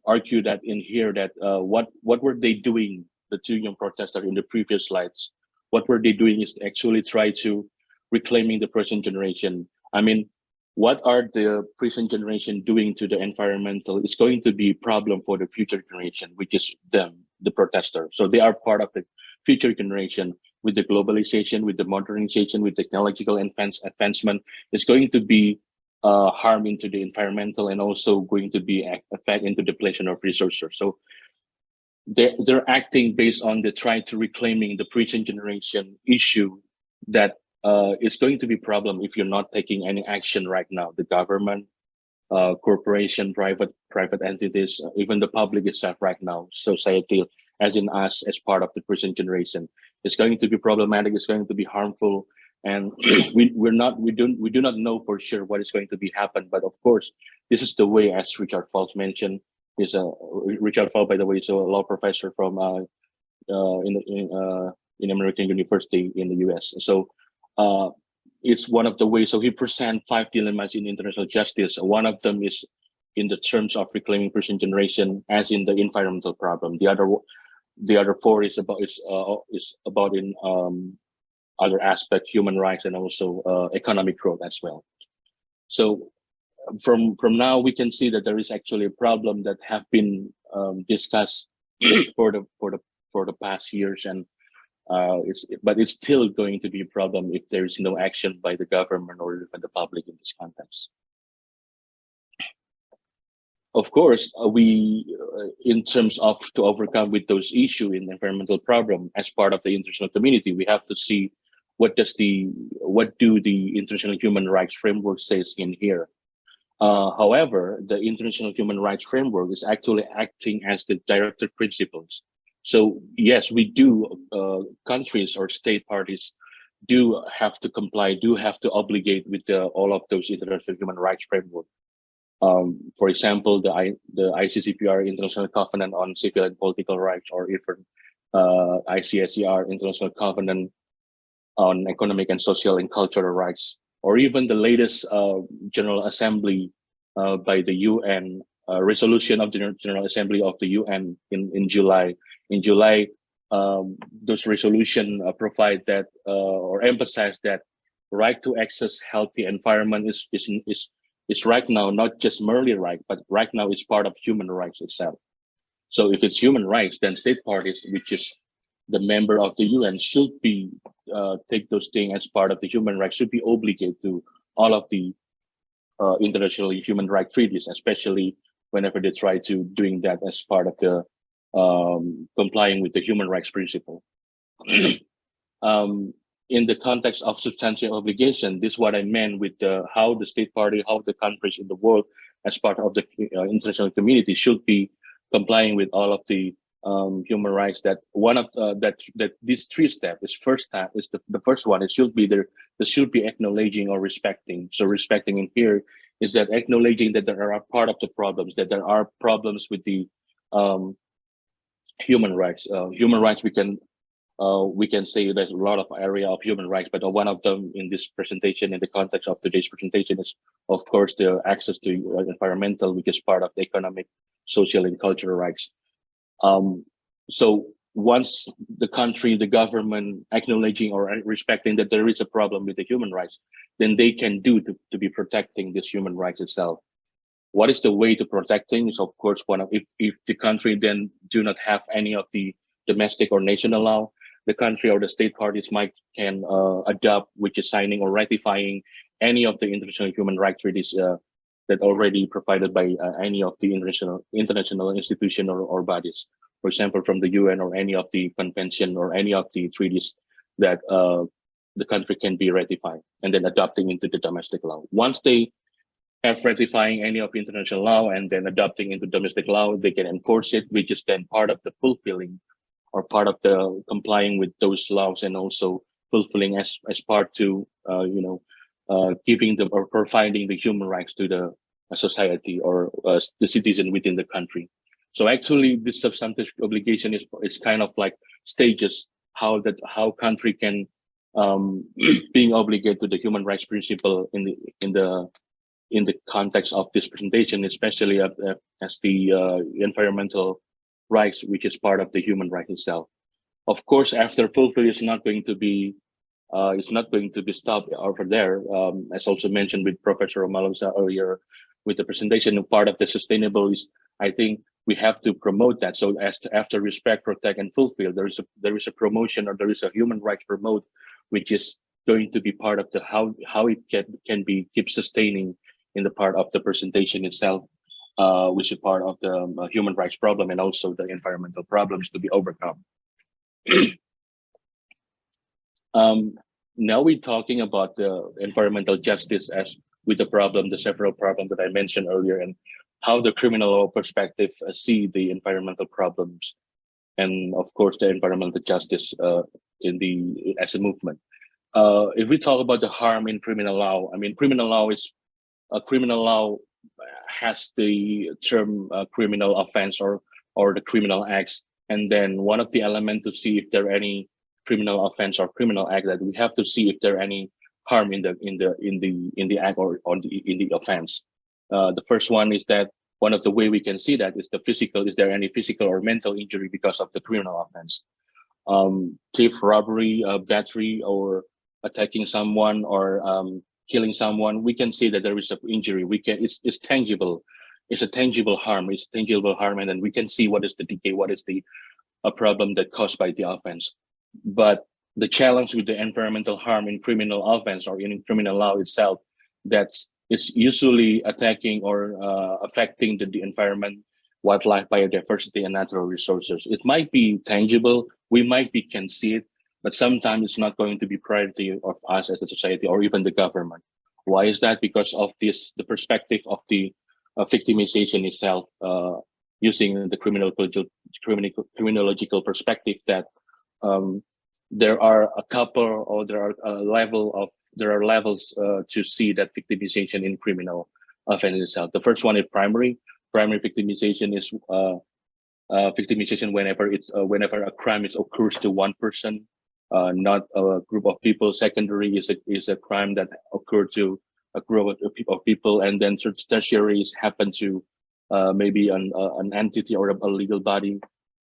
argue that in here that what were they doing, the two young protesters in the previous slides? What were they doing is actually try to reclaiming the present generation. I mean, what are the present generation doing to the environmental is going to be a problem for the future generation, which is them, the protesters. So they are part of the future generation. With the globalization, with the modernization, with technological advancement, it's going to be harm into the environmental and also going to be effect into depletion of resources. So they're acting based on the try to reclaiming the present generation issue that is going to be problem if you're not taking any action right now. The government, corporation, private entities, even the public itself right now, society, as in us as part of the present generation, it's going to be problematic. It's going to be harmful, and we do not know for sure what is going to be happen. But of course, this is the way, as Richard Falk mentioned. Richard Falk, by the way, is a law professor from in American University in the U.S. So it's one of the ways. So he presents 5 dilemmas in international justice. One of them is in the terms of reclaiming present generation, as in the environmental problem. The other 4 is about in other aspect, human rights, and also economic growth as well. So from now we can see that there is actually a problem that have been discussed for the past years, and but it's still going to be a problem if there is no action by the government or even the public in this context. Of course, in terms of to overcome with those issues in environmental problem as part of the international community, we have to see what do the international human rights framework says in here. However, the international human rights framework is actually acting as the directive principles. So yes, we do, countries or state parties do have to comply, do have to obligate with all of those international human rights framework. For example, the ICCPR, International Covenant on Civil and Political Rights, or even ICSCR, International Covenant on Economic and Social and Cultural Rights, or even the latest General Assembly by the UN, resolution of the General Assembly of the UN in July. In July, those resolution provide that or emphasize that right to access healthy environment is right now not just merely right, but right now it's part of human rights itself. So if it's human rights, then state parties, which is the member of the UN, should be take those things as part of the human rights, should be obligated to all of the international human rights treaties, especially whenever they try to doing that as part of the complying with the human rights principle. In the context of substantial obligation, this is what I meant with how the state party, how the countries in the world as part of the international community should be complying with all of the human rights. That one of that these 3 steps is first step is the first one. It should be there should be acknowledging or respecting. So respecting in here is that acknowledging that there are part of the problems, that there are problems with the human rights. Human rights, we can say there's a lot of area of human rights, but one of them in this presentation, in the context of today's presentation, is of course the access to environmental, which is part of the economic, social, and cultural rights. So once the country, the government acknowledging or respecting that there is a problem with the human rights, then they can do to be protecting this human rights itself. What is the way to protecting is, of course, if the country then do not have any of the domestic or national law, the country or the state parties can adopt, which is signing or ratifying any of the international human rights treaties that already provided by any of the international institution or bodies. For example, from the UN or any of the convention or any of the treaties that the country can be ratified and then adopting into the domestic law. Once they have ratifying any of international law and then adopting into domestic law, they can enforce it, which is then part of the fulfilling or part of the complying with those laws, and also fulfilling as part to giving them or providing the human rights to the a society or the citizen within the country. So actually, this substantive obligation is kind of like stages how country can being obligated to the human rights principle in the context of this presentation, especially as the environmental rights, which is part of the human right itself. Of course, after fulfill is not going to be stopped over there. As also mentioned with Professor Romallosa earlier with the presentation, part of the sustainable is, I think we have to promote that. So after respect, protect, and fulfill, there is a promotion, or there is a human rights promote, which is going to be part of the how it can be keep sustaining in the part of the presentation itself, which is part of the human rights problem and also the environmental problems to be overcome. Now we're talking about the environmental justice as with the several problems that I mentioned earlier, and how the criminal law perspective see the environmental problems, and of course the environmental justice as a movement. If we talk about the harm in criminal law, I mean, criminal law has the term criminal offense or the criminal acts, and then one of the elements to see if there are any criminal offense or criminal act, that we have to see if there are any harm in the act or in the offense. The first one is that one of the way we can see that is the physical. Is there any physical or mental injury because of the criminal offense? Thief, robbery, battery, or attacking someone, or killing someone. We can see that there is an injury. It's tangible. It's a tangible harm. It's tangible harm, and then we can see what is the decay, what is a problem that caused by the offense. But the challenge with the environmental harm in criminal offense or in criminal law itself, that's it's usually attacking or affecting the environment, wildlife, biodiversity, and natural resources. It might be tangible, can see it, but sometimes it's not going to be priority of us as a society or even the government. Why is that? Because of the perspective of the victimization itself, using the criminological perspective, that there are levels to see that victimization in criminal offense itself. The first one is primary victimization is victimization whenever a crime occurs to one person, not a group of people. Secondary is a crime that occurred to a group of people, and then tertiary is happen to maybe an entity or a legal body.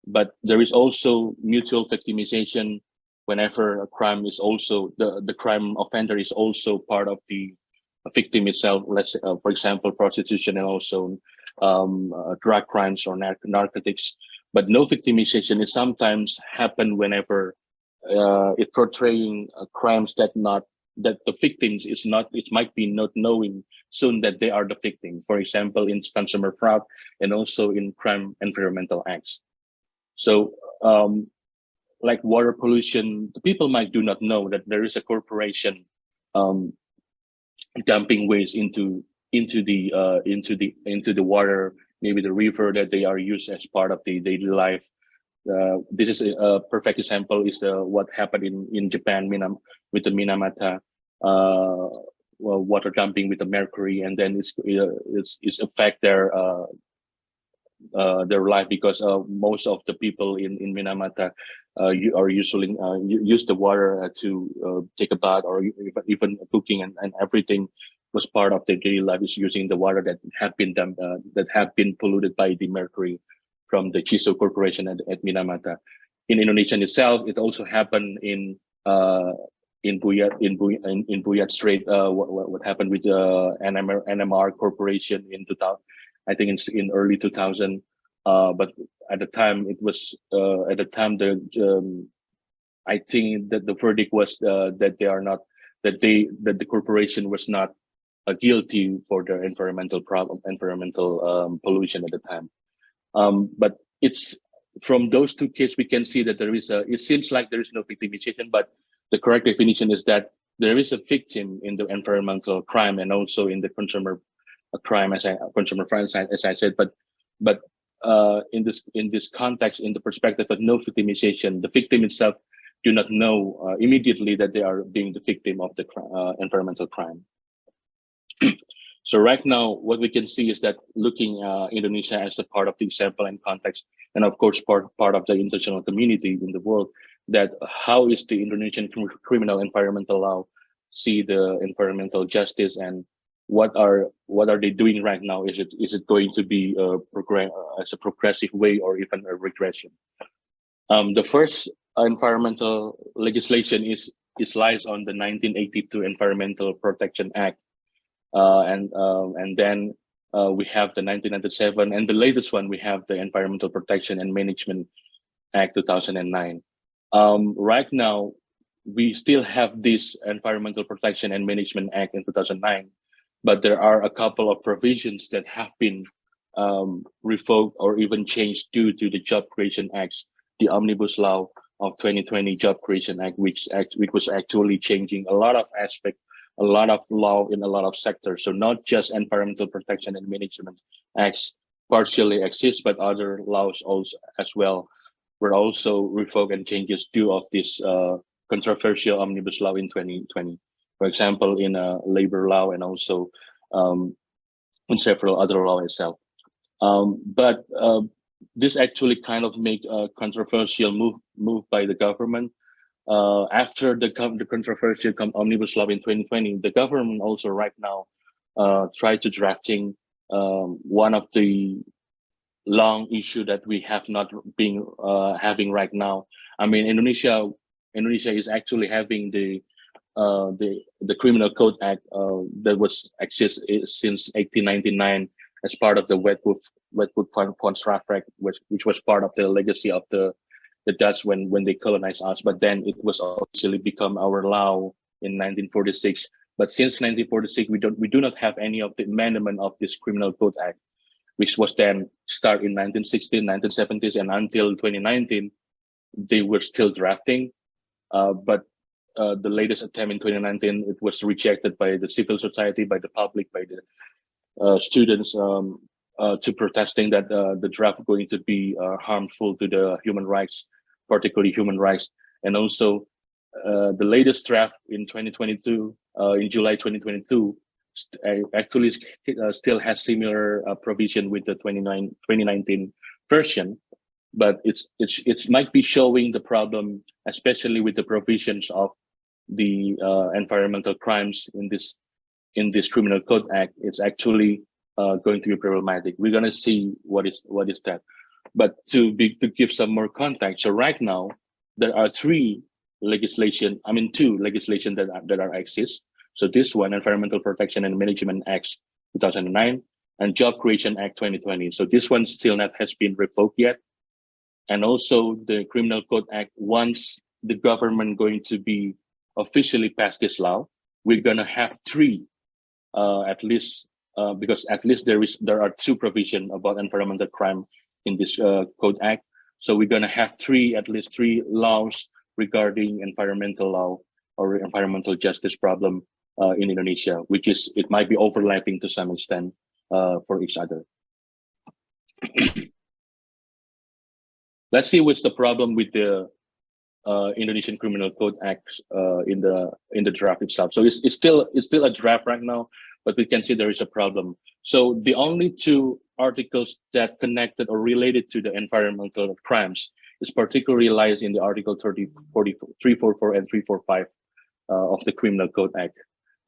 But there is also mutual victimization whenever a crime is also the crime offender is also part of the victim itself. Let's say, for example, prostitution and also drug crimes or narcotics. But no victimization is sometimes happen whenever it portraying crimes that the victims it might be not knowing soon that they are the victim. For example, in consumer fraud and also in crime environmental acts. So like water pollution, the people might do not know that there is a corporation dumping waste into the water, maybe the river that they are used as part of the daily life. This is a perfect example is what happened in Japan with the Minamata water dumping with the mercury, and then it's affect their life, because most of the people in Minamata are usually use the water to take a bath, or even cooking, and everything was part of their daily life is using the water that have been polluted by the mercury from the Chiso Corporation at Minamata. In Indonesia itself, it also happened in Buyat Strait. What happened with NMR Corporation in 2000? I think it's in early 2000. But at the time, I think that the verdict was that the corporation was not guilty for the environmental pollution at the time. But it's from those two cases we can see that it seems like there is no victimization, but the correct definition is that there is a victim in the environmental crime and also in the consumer crime, as I said. But in this context, in the perspective of no victimization, the victim itself do not know immediately that they are being the victim of the environmental crime. So right now, what we can see is that looking Indonesia as a part of the example and context, and of course part of the international community in the world, that how is the Indonesian criminal environmental law see the environmental justice, and what are they doing right now? Is it going to be as a progressive way or even a regression? The first environmental legislation is lies on the 1982 Environmental Protection Act, and then we have the 1997, and the latest one we have the Environmental Protection and Management Act 2009. Right now, we still have this Environmental Protection and Management Act in 2009, but there are a couple of provisions that have been revoked or even changed due to the Job Creation Acts, the Omnibus Law of 2020 Job Creation Act, which was actually changing a lot of aspects, a lot of law in a lot of sectors. So not just Environmental Protection and Management Acts partially exist, but other laws also as well were also revoked and changes due of this controversial Omnibus Law in 2020. For example, in labor law and also in several other laws itself. But this actually kind of make a controversial move by the government. After the controversial Omnibus Law in 2020, the government also right now tried to drafting one of the long issue that we have not been having right now. I mean, Indonesia is actually having the Criminal Code Act that was exists since 1899 as part of the Wetwood Construct, which was part of the legacy of the Dutch when they colonized us. But then it was officially become our law in 1946. But since 1946, we do not have any of the amendment of this Criminal Code Act, which was then start in 1960s, 1970s, and until 2019, they were still drafting. But the latest attempt in 2019, it was rejected by the civil society, by the public, by the students, to protesting that the draft going to be harmful to the human rights, particularly human rights. And also the latest draft in 2022, in July 2022, actually still has similar provision with the 2019 version, but it might be showing the problem, especially with the provisions of the environmental crimes in this Criminal Code Act. It's actually going to be problematic. We're gonna see what is that. But to give some more context, so right now there are two legislation that are exist. So this one, Environmental Protection and Management Act 2009 and Job Creation Act 2020. So this one still not has been revoked yet. And also the Criminal Code Act, once the government going to be officially pass this law, we're gonna have three, at least, because at least there are two provisions about environmental crime in this Code Act. So we're gonna have at least three laws regarding environmental law or environmental justice problem in Indonesia, which is, it might be overlapping to some extent for each other. Let's see what's the problem with the Indonesian Criminal Code Act in the draft itself. So it's still a draft right now, but we can see there is a problem. So the only two articles that connected or related to the environmental crimes is particularly lies in the Article 344 and 345 of the Criminal Code Act.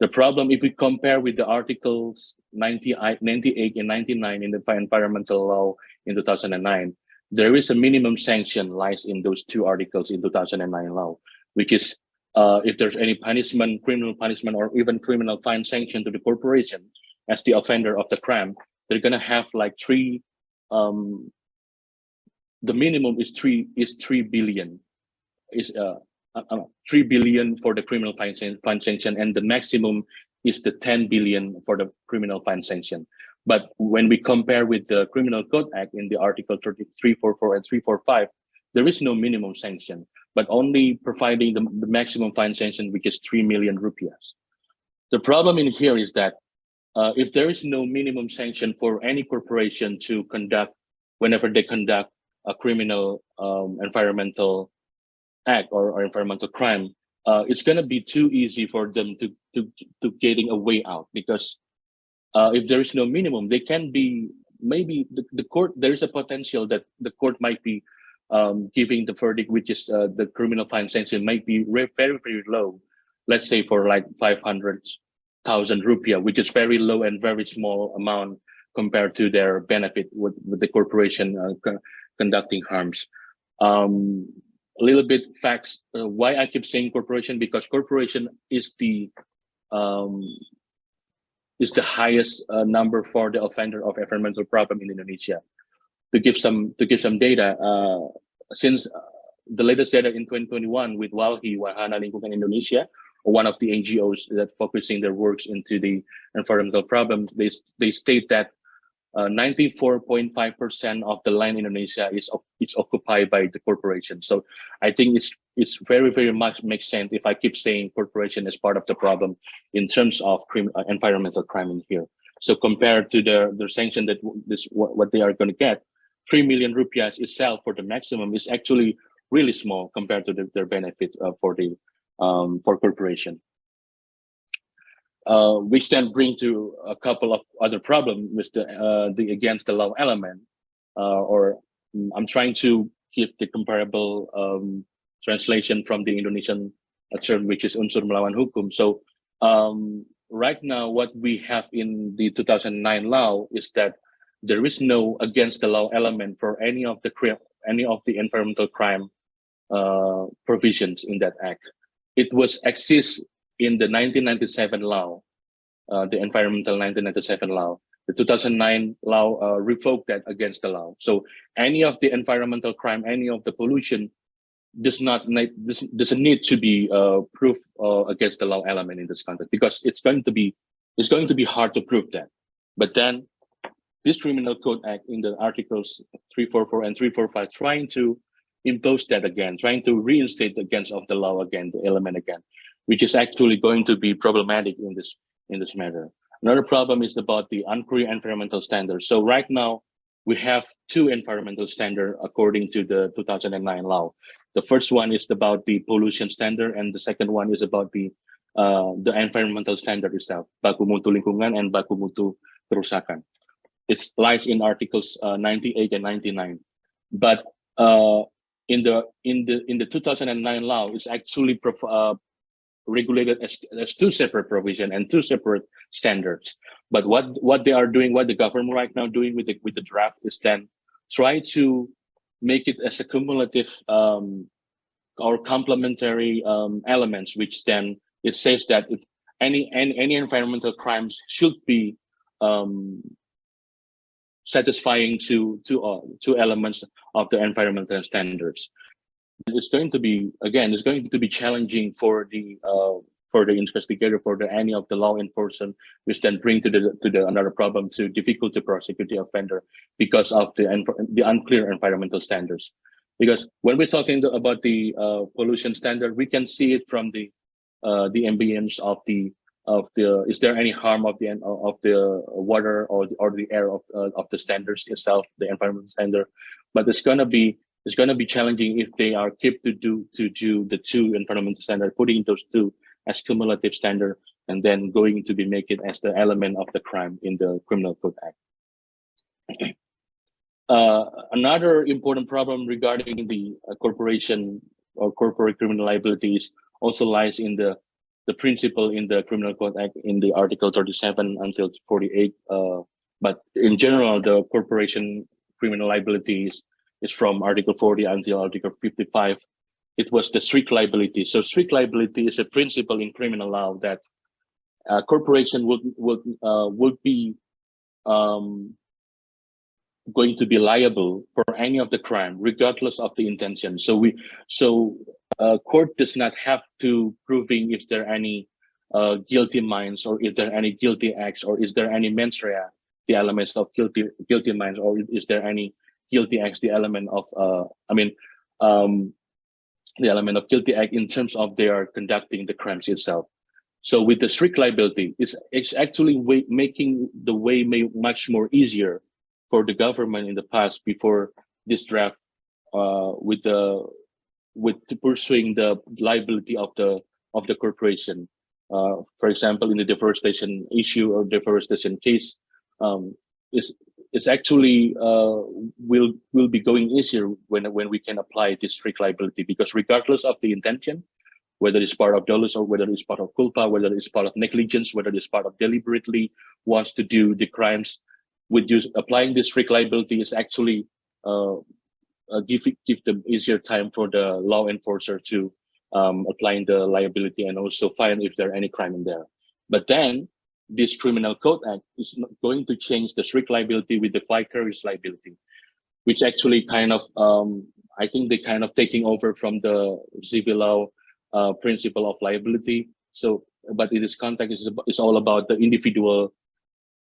The problem, if we compare with the Articles 98 and 99 in the environmental law in 2009, there is a minimum sanction lies in those two articles in 2009 law, which is if there's any punishment, criminal punishment, or even criminal fine sanction to the corporation as the offender of the crime, they're gonna have like the minimum is 3 billion, is 3 billion for the criminal fine sanction, and the maximum is the 10 billion for the criminal fine sanction. But when we compare with the Criminal Code Act in the Article 344 and 345, there is no minimum sanction, but only providing the maximum fine sanction, which is 3 million rupiahs. The problem in here is that if there is no minimum sanction for any corporation to conduct, whenever they conduct a criminal environmental act or environmental crime, it's going to be too easy for them to getting a way out, because if there is no minimum, they can be, maybe the court, there is a potential that the court might be giving the verdict, which is the criminal fine sanction might be very, very low. Let's say for like 500,000 rupiah, which is very low and very small amount compared to their benefit with the corporation conducting harms. A little bit facts, why I keep saying corporation, because corporation is the highest number for the offender of environmental problem in Indonesia. To give some data, since the latest data in 2021 with WALHI, Wahana Lingkungan Indonesia, one of the NGOs that focusing their works into the environmental problems, they state that 94.5% of the land in Indonesia is occupied by the corporation. So I think it's very, very much makes sense if I keep saying corporation is part of the problem in terms of environmental crime in here. So compared to the sanction that what they are going to get, 3 million rupiahs itself for the maximum is actually really small compared to their benefit for corporation. Which then bring to a couple of other problems with the against the law element, or I'm trying to keep the comparable translation from the Indonesian term, which is unsur melawan hukum. So right now, what we have in the 2009 law is that there is no against the law element for any of the environmental crime provisions in that act. It was exists in the 1997 law, the environmental 1997 law. The 2009 law revoked that against the law. So any of the environmental crime, any of the pollution doesn't need to be proof against the law element in this context, because it's going to be hard to prove that. But then this Criminal Code Act in the articles 344 and 345 trying to impose that again, trying to reinstate against of the law again, the element again, which is actually going to be problematic in this matter. Another problem is about the unclear environmental standards. So right now we have two environmental standards according to the 2009 law. The first one is about the pollution standard, and the second one is about the environmental standard itself, baku mutu lingkungan and baku mutu kerusakan. It lies in articles 98 and 99. But in the 2009 law, it's actually regulated as two separate provisions and two separate standards. But what they are doing, what the government right now doing with the draft is then try to make it as a cumulative or complementary elements, which then it says that any environmental crimes should be satisfying to two elements of the environmental standards. It's going to be challenging for the investigator, for any of the law enforcement, which then bring to the another problem, to difficult to prosecute the offender because of the unclear environmental standards. Because when we're talking about the pollution standard, we can see it from the ambience of the is there any harm of the water or the air of the standards itself, the environmental standard. But it's gonna be challenging if they are kept to do the two environmental standard, putting those two as cumulative standard, and then going to be make it as the element of the crime in the Criminal Code Act. Another important problem regarding the corporation or corporate criminal liabilities also lies in the principle in the Criminal Code Act in the Article 37 until 48. But in general, the corporation criminal liabilities is from Article 40 until Article 55. It was the strict liability. So strict liability is a principle in criminal law that a corporation would be going to be liable for any of the crime, regardless of the intention. So court does not have to proving if there are any guilty minds, or if there are any guilty acts, or is there any mens rea, the elements of guilty minds, or is there any guilty acts, the element of the element of guilty act in terms of they are conducting the crimes itself. So with the strict liability, it's actually making the way much more easier for the government in the past before this draft, with pursuing the liability of the corporation. For example, in the deforestation issue or deforestation case, it's actually will be going easier when we can apply this strict liability, because regardless of the intention, whether it's part of dolus or whether it's part of culpa, whether it's part of negligence, whether it's part of deliberately wants to do the crimes, with applying this strict liability is actually give them easier time for the law enforcer to applying the liability and also find if there are any crime in there. But then this Criminal Code Act is not going to change the strict liability with the vicarious liability, which actually kind of I think they kind of taking over from the civil law principle of liability. So, but in this context, it's all about the individual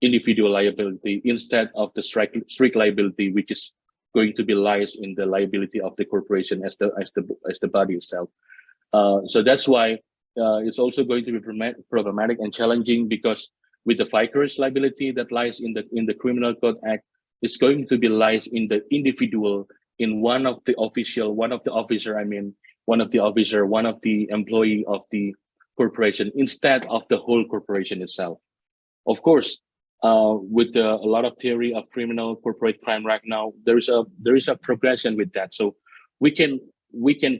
liability instead of the strict liability, which is going to be lies in the liability of the corporation as the body itself. So that's why it's also going to be problematic and challenging, because with the vicarious liability that lies in the Criminal Code Act, it's going to be lies in the individual, in one of the employee of the corporation instead of the whole corporation itself. Of course, with a lot of theory of criminal corporate crime right now, there is a progression with that. So we can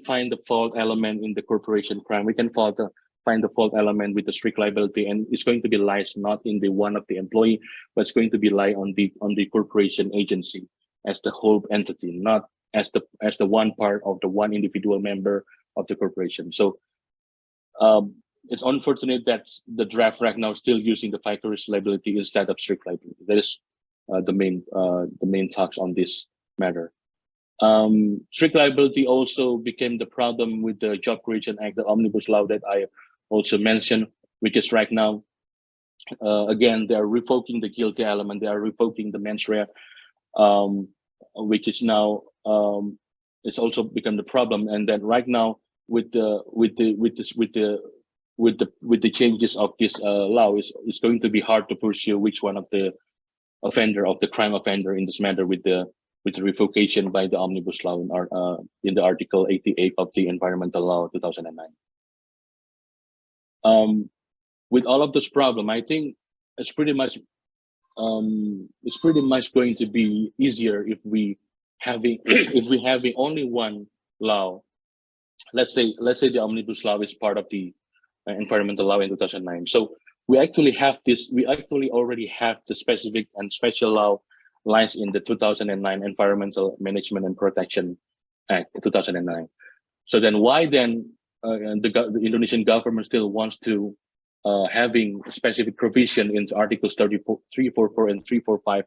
find the fault element in the corporation crime. We can find the fault element with the strict liability, and it's going to be lies not in the one of the employee, but it's going to be lie on the corporation agency as the whole entity, not as the one part of the one individual member of the corporation. So it's unfortunate that the draft right now is still using the vicarious liability instead of strict liability. That is the main talks on this matter. Strict liability also became the problem with the Job Creation Act, the Omnibus Law that I also mentioned, which is right now, again, they are revoking the guilty element, they are revoking the mens rea, which is now it's also become the problem. And then right now, with the changes of this law, it's going to be hard to pursue which one of the crime offender in this matter with the revocation by the Omnibus Law in the Article 88 of the Environmental Law 2009. With all of this problem, I think it's pretty much going to be easier if we having only one law. Let's say the Omnibus Law is part of the Environmental Law in 2009. So we actually already have the specific and special law lies in the 2009 Environmental Management and Protection Act 2009. So then why then the Indonesian government still wants to having a specific provision in Articles 344 and 345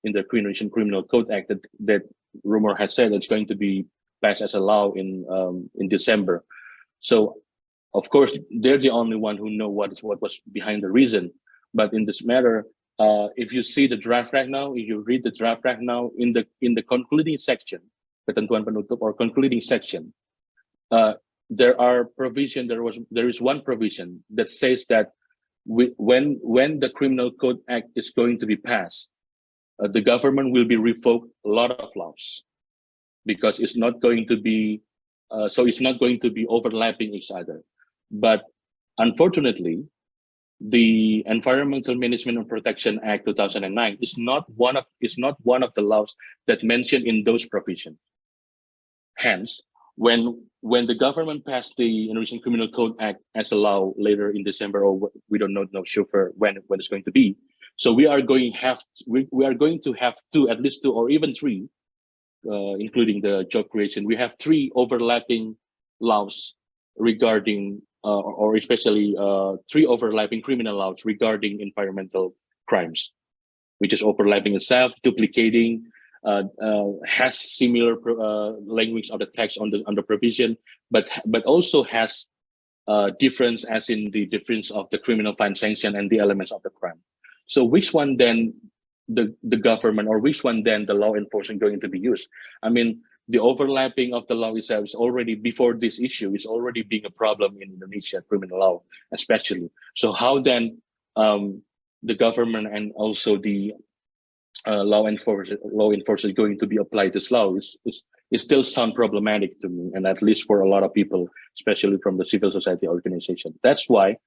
in the Indonesian Criminal Code Act that rumor has said it's going to be passed as a law in December. So of course they're the only one who know what was behind the reason. But in this matter, if you see the draft right now, if you read the draft right now, in the concluding section, ketentuan penutup or concluding section, there is one provision that says that when the Criminal Code Act is going to be passed, the government will be revoked a lot of laws, because it's not going to be overlapping each other. But unfortunately, the Environmental Management and Protection Act 2009 is not one of the laws that mentioned in those provisions. Hence, when the government passed the Indonesian Criminal Code Act as a law later in December, or we don't know sure for when it's going to be. So we are going to have at least two or even three, including the job creation. We have three overlapping laws regarding, or especially three overlapping criminal laws regarding environmental crimes, which is overlapping itself, duplicating, has similar language of the text on the provision, but also has difference, as in the difference of the criminal fine sanction and the elements of the crime. So which one then the government, or which one then the law enforcement going to be used? I mean, the overlapping of the law itself is already, before this issue, is already being a problem in Indonesia criminal law, especially. So how then the government and also the law enforcement going to be applied this law is still sound problematic to me, and at least for a lot of people, especially from the civil society organization. That's why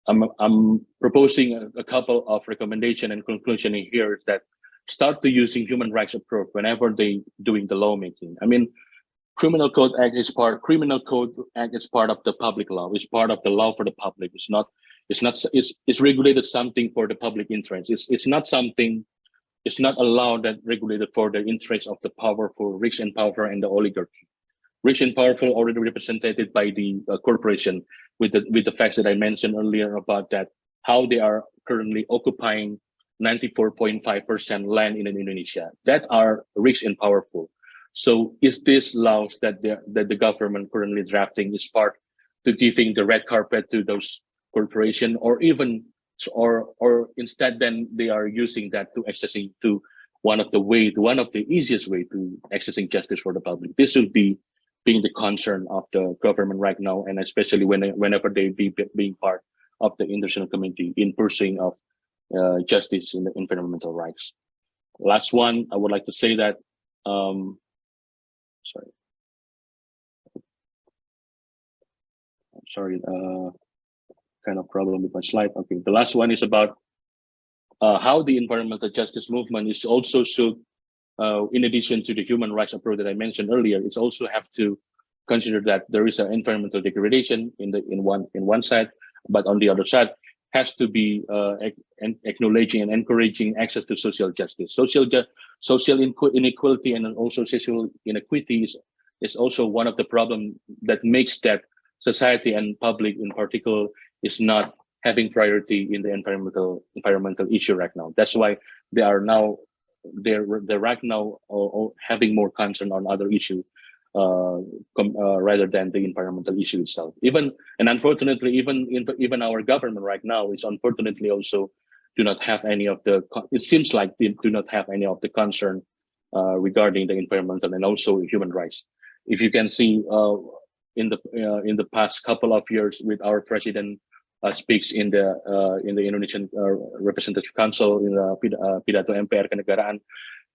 I'm proposing a couple of recommendation and conclusion in here is that start to using human rights approach whenever they doing the lawmaking. I mean, Criminal Code Act is part of the public law. It's part of the law for the public. It's regulated something for the public interest. It's not a law that regulated for the interest of the powerful, rich and powerful, and the oligarchy. Rich and powerful already represented by the corporation with the facts that I mentioned earlier about that, how they are currently occupying 94.5% land in Indonesia that are rich and powerful. So is this laws that the government currently drafting is part to giving the red carpet to those corporations, or even or instead then they are using that to accessing to one of the easiest way to accessing justice for the public. This should be being the concern of the government right now, and especially whenever they being part of the international community in pursuing of justice in the environmental rights. Last one, I would like to say that kind of problem with my slide. Okay, the last one is about how the environmental justice movement is also should, in addition to the human rights approach that I mentioned earlier, it's also have to consider that there is an environmental degradation in one side, but on the other side has to be acknowledging and encouraging access to social justice. Social inequality and also social inequity is also one of the problems that makes that society and public in particular is not having priority in the environmental issue right now. That's why they are now they're right now having more concern on other issue rather than the environmental issue itself. Unfortunately, even our government right now is unfortunately also do not have any of the. It seems like they do not have any of the concern regarding the environmental and also human rights. If you can see in the past couple of years with our president speaks in the Indonesian Representative Council in the Pidato MPR Kenegaraan.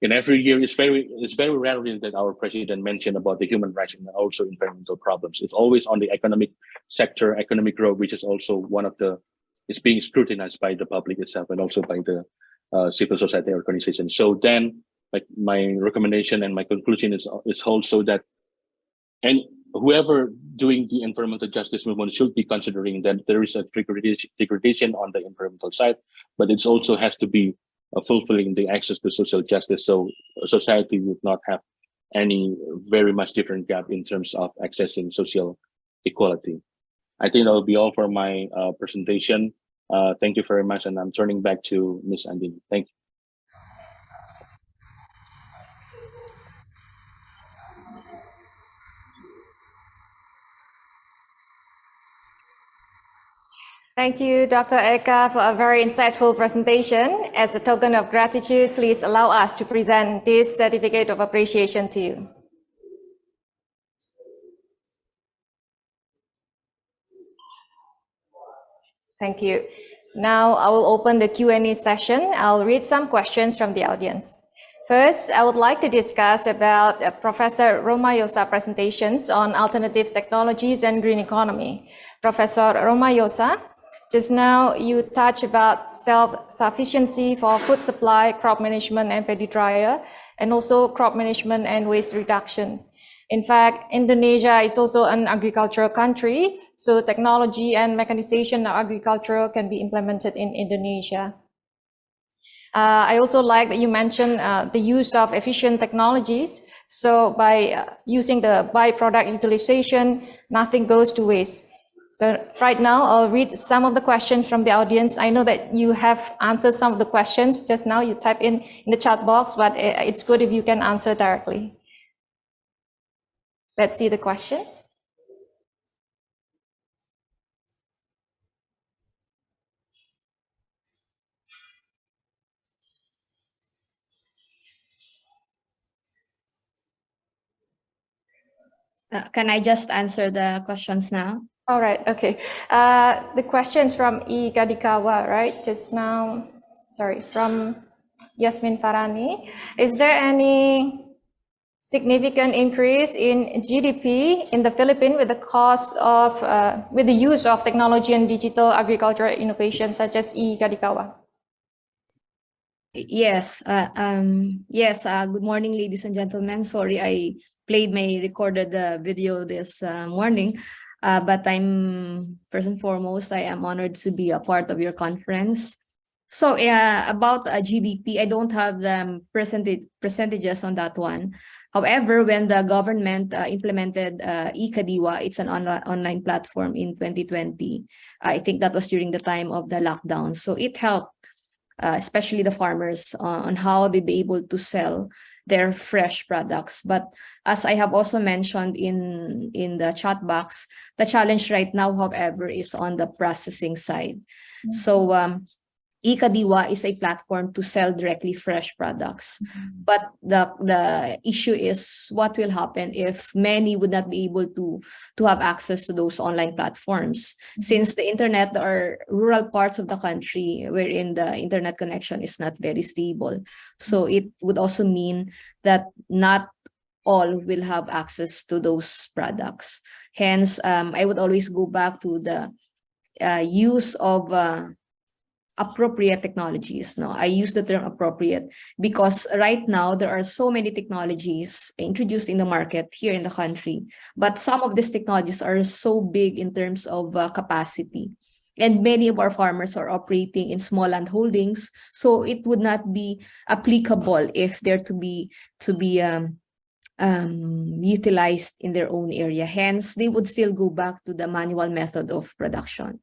In every year, it's very rarely that our president mentioned about the human rights and also environmental problems. It's always on the economic sector, economic growth, which is also one of the is being scrutinized by the public itself and also by the civil society organization. So then, like my recommendation and my conclusion is also that, and whoever doing the environmental justice movement should be considering that there is a degradation on the environmental side, but it also has to be fulfilling the access to social justice, so society would not have any very much different gap in terms of accessing social equality. I think that will be all for my presentation. Thank you very much, and I'm turning back to Ms. Andini. Thank you. Thank you, Dr. Eka, for a very insightful presentation. As a token of gratitude, please allow us to present this certificate of appreciation to you. Thank you. Now I will open the Q&A session. I'll read some questions from the audience. First, I would like to discuss about Professor Romallosa presentations on alternative technologies and green economy. Professor Romallosa, just now you touched about self-sufficiency for food supply, crop management and paddy dryer, and also crop management and waste reduction. In fact, Indonesia is also an agricultural country, so technology and mechanization of agriculture can be implemented in Indonesia. I also like that you mentioned the use of efficient technologies. So by using the byproduct utilization, nothing goes to waste. So right now, I'll read some of the questions from the audience. I know that you have answered some of the questions just now. You type in the chat box, but it's good if you can answer directly. Let's see the questions. Can I just answer the questions now? All right, okay. The questions from E. Gadikawa, right? Just now, sorry, from Yasmin Farani. Is there any significant increase in GDP in the Philippines with with the use of technology and digital agricultural innovation such as e-Kadikawa? Yes, yes. Good morning, ladies and gentlemen. Sorry, I played my recorded video this morning, but first and foremost, I am honored to be a part of your conference. So, about GDP, I don't have the percentages on that one. However, when the government implemented e-Kadiwa, it's an online platform in 2020. I think that was during the time of the lockdown. So it helped, especially the farmers, on how they be able to sell their fresh products. But as I have also mentioned in the chat box, the challenge right now, however, is on the processing side. So e-Kadiwa is a platform to sell directly fresh products. But the issue is what will happen if many would not be able to have access to those online platforms. Since the internet, there are rural parts of the country wherein the internet connection is not very stable. So it would also mean that not all will have access to those products. Hence, I would always go back to the use of appropriate technologies. No, I use the term appropriate because right now there are so many technologies introduced in the market here in the country, but some of these technologies are so big in terms of capacity. And many of our farmers are operating in small land holdings, so it would not be applicable if they're to be utilized in their own area. Hence, they would still go back to the manual method of production.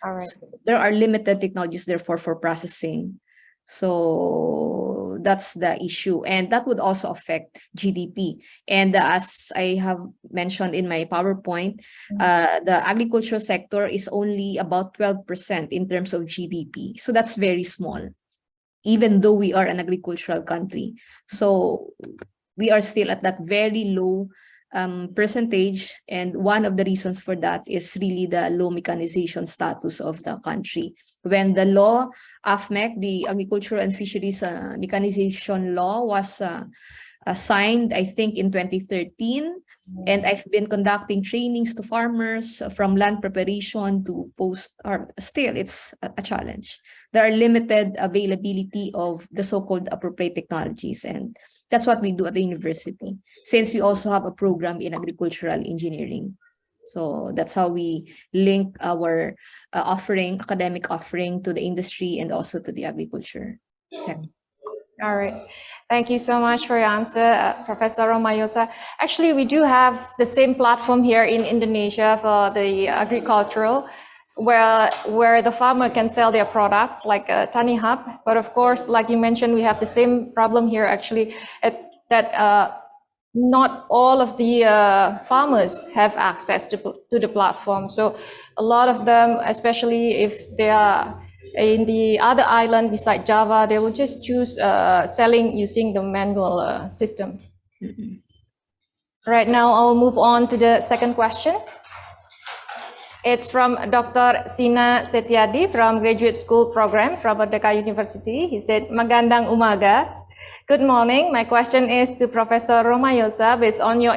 All right. So there are limited technologies, therefore, for processing. So that's the issue. And that would also affect GDP. And as I have mentioned in my PowerPoint, the agricultural sector is only about 12% in terms of GDP. So that's very small, even though we are an agricultural country. So we are still at that very low percentage, and one of the reasons for that is really the low mechanization status of the country. When the law, AFMEC, the Agricultural and Fisheries Mechanization Law, was signed, I think, in 2013, and I've been conducting trainings to farmers from land preparation to still it's a challenge. There are limited availability of the so-called appropriate technologies, and that's what we do at the university, since we also have a program in agricultural engineering. So that's how we link our academic offering to the industry and also to the agriculture sector. All right. Thank you so much for your answer, Professor Romallosa. Actually, we do have the same platform here in Indonesia for the agricultural, where the farmer can sell their products like a Tani Hub. But of course, like you mentioned, we have the same problem here actually, that not all of the farmers have access to the platform. So a lot of them, especially if they are in the other island beside Java, they will just choose selling using the manual system. Right now, I'll move on to the second question. It's from Dr. Sina Setiadi from Graduate School Program from Merdeka University. He said, Magandang umaga. Good morning. My question is to Professor Romallosa. Based on your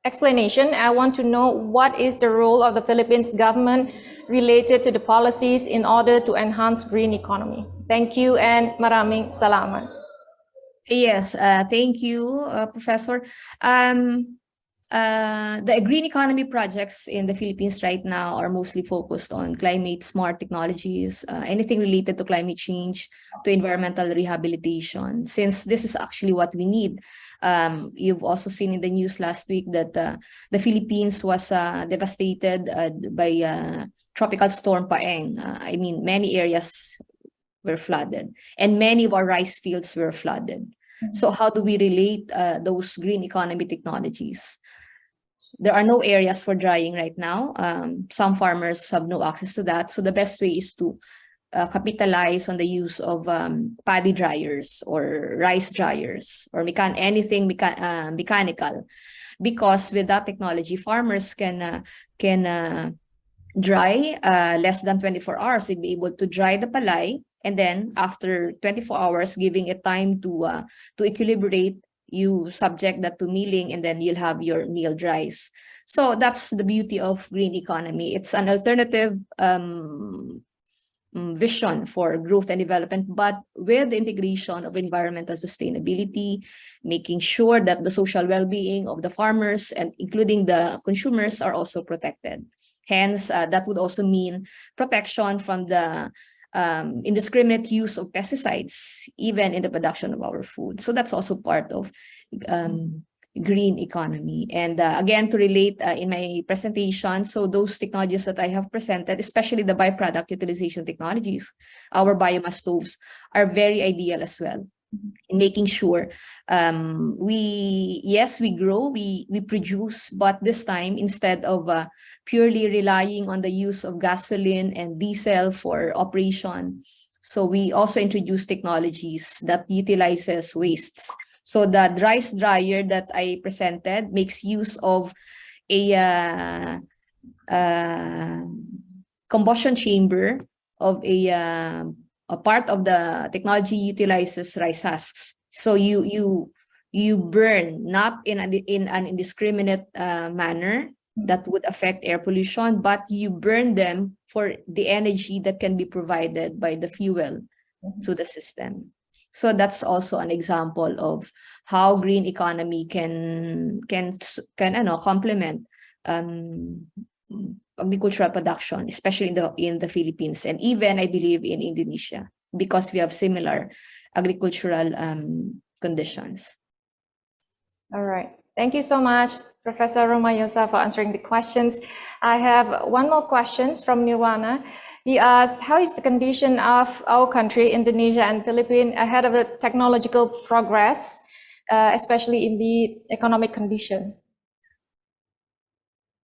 explanation, I want to know what is the role of the Philippines government related to the policies in order to enhance green economy. Thank you and maraming salamat. Yes, thank you, Professor. The green economy projects in the Philippines right now are mostly focused on climate smart technologies, anything related to climate change, to environmental rehabilitation, since this is actually what we need. You've also seen in the news last week that the Philippines was devastated by Tropical Storm Paeng. I mean, many areas were flooded and many of our rice fields were flooded. So how do we relate those green economy technologies? There are no areas for drying right now. Some farmers have no access to that. So the best way is to capitalize on the use of paddy dryers or rice dryers or anything mechanical, because with that technology, farmers can dry less than 24 hours. They'd be able to dry the palay, and then after 24 hours, giving it time to equilibrate you subject that to milling, and then you'll have your milled rice. So that's the beauty of green economy. It's an alternative vision for growth and development, but with the integration of environmental sustainability, making sure that the social well-being of the farmers and including the consumers are also protected. Hence, that would also mean protection from the indiscriminate use of pesticides, even in the production of our food. So that's also part of green economy. And again, to relate in my presentation, so those technologies that I have presented, especially the byproduct utilization technologies, our biomass stoves are very ideal as well. In making sure we grow, we produce, but this time instead of purely relying on the use of gasoline and diesel for operation, so we also introduce technologies that utilizes wastes. So the rice dryer that I presented makes use of a combustion chamber of a part of the technology utilizes rice husks. So you burn not in an indiscriminate manner that would affect air pollution, but you burn them for the energy that can be provided by the fuel to the system. So that's also an example of how green economy can complement agricultural production, especially in the Philippines, and even I believe in Indonesia, because we have similar agricultural conditions. All right. Thank you so much, Professor Romallosa, for answering the questions. I have one more question from Nirwana. He asks, how is the condition of our country, Indonesia and Philippines, ahead of the technological progress, especially in the economic condition?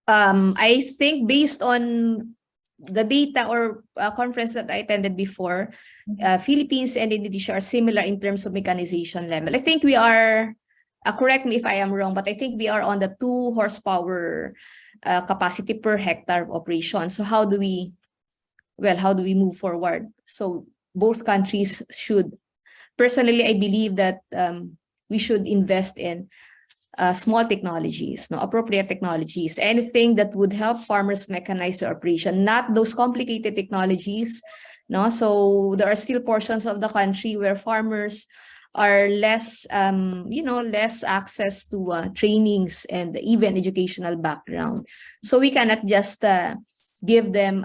I think based on the data or conference that I attended before, Philippines and Indonesia are similar in terms of mechanization level. I think we are, correct me if I am wrong, but I think we are on the 2 horsepower capacity per hectare of operation. So how do we move forward? So both countries should, personally, I believe that we should invest in small technologies, appropriate technologies, anything that would help farmers mechanize their operation, not those complicated technologies. So there are still portions of the country where farmers are less access to trainings and even educational background. So we cannot just give them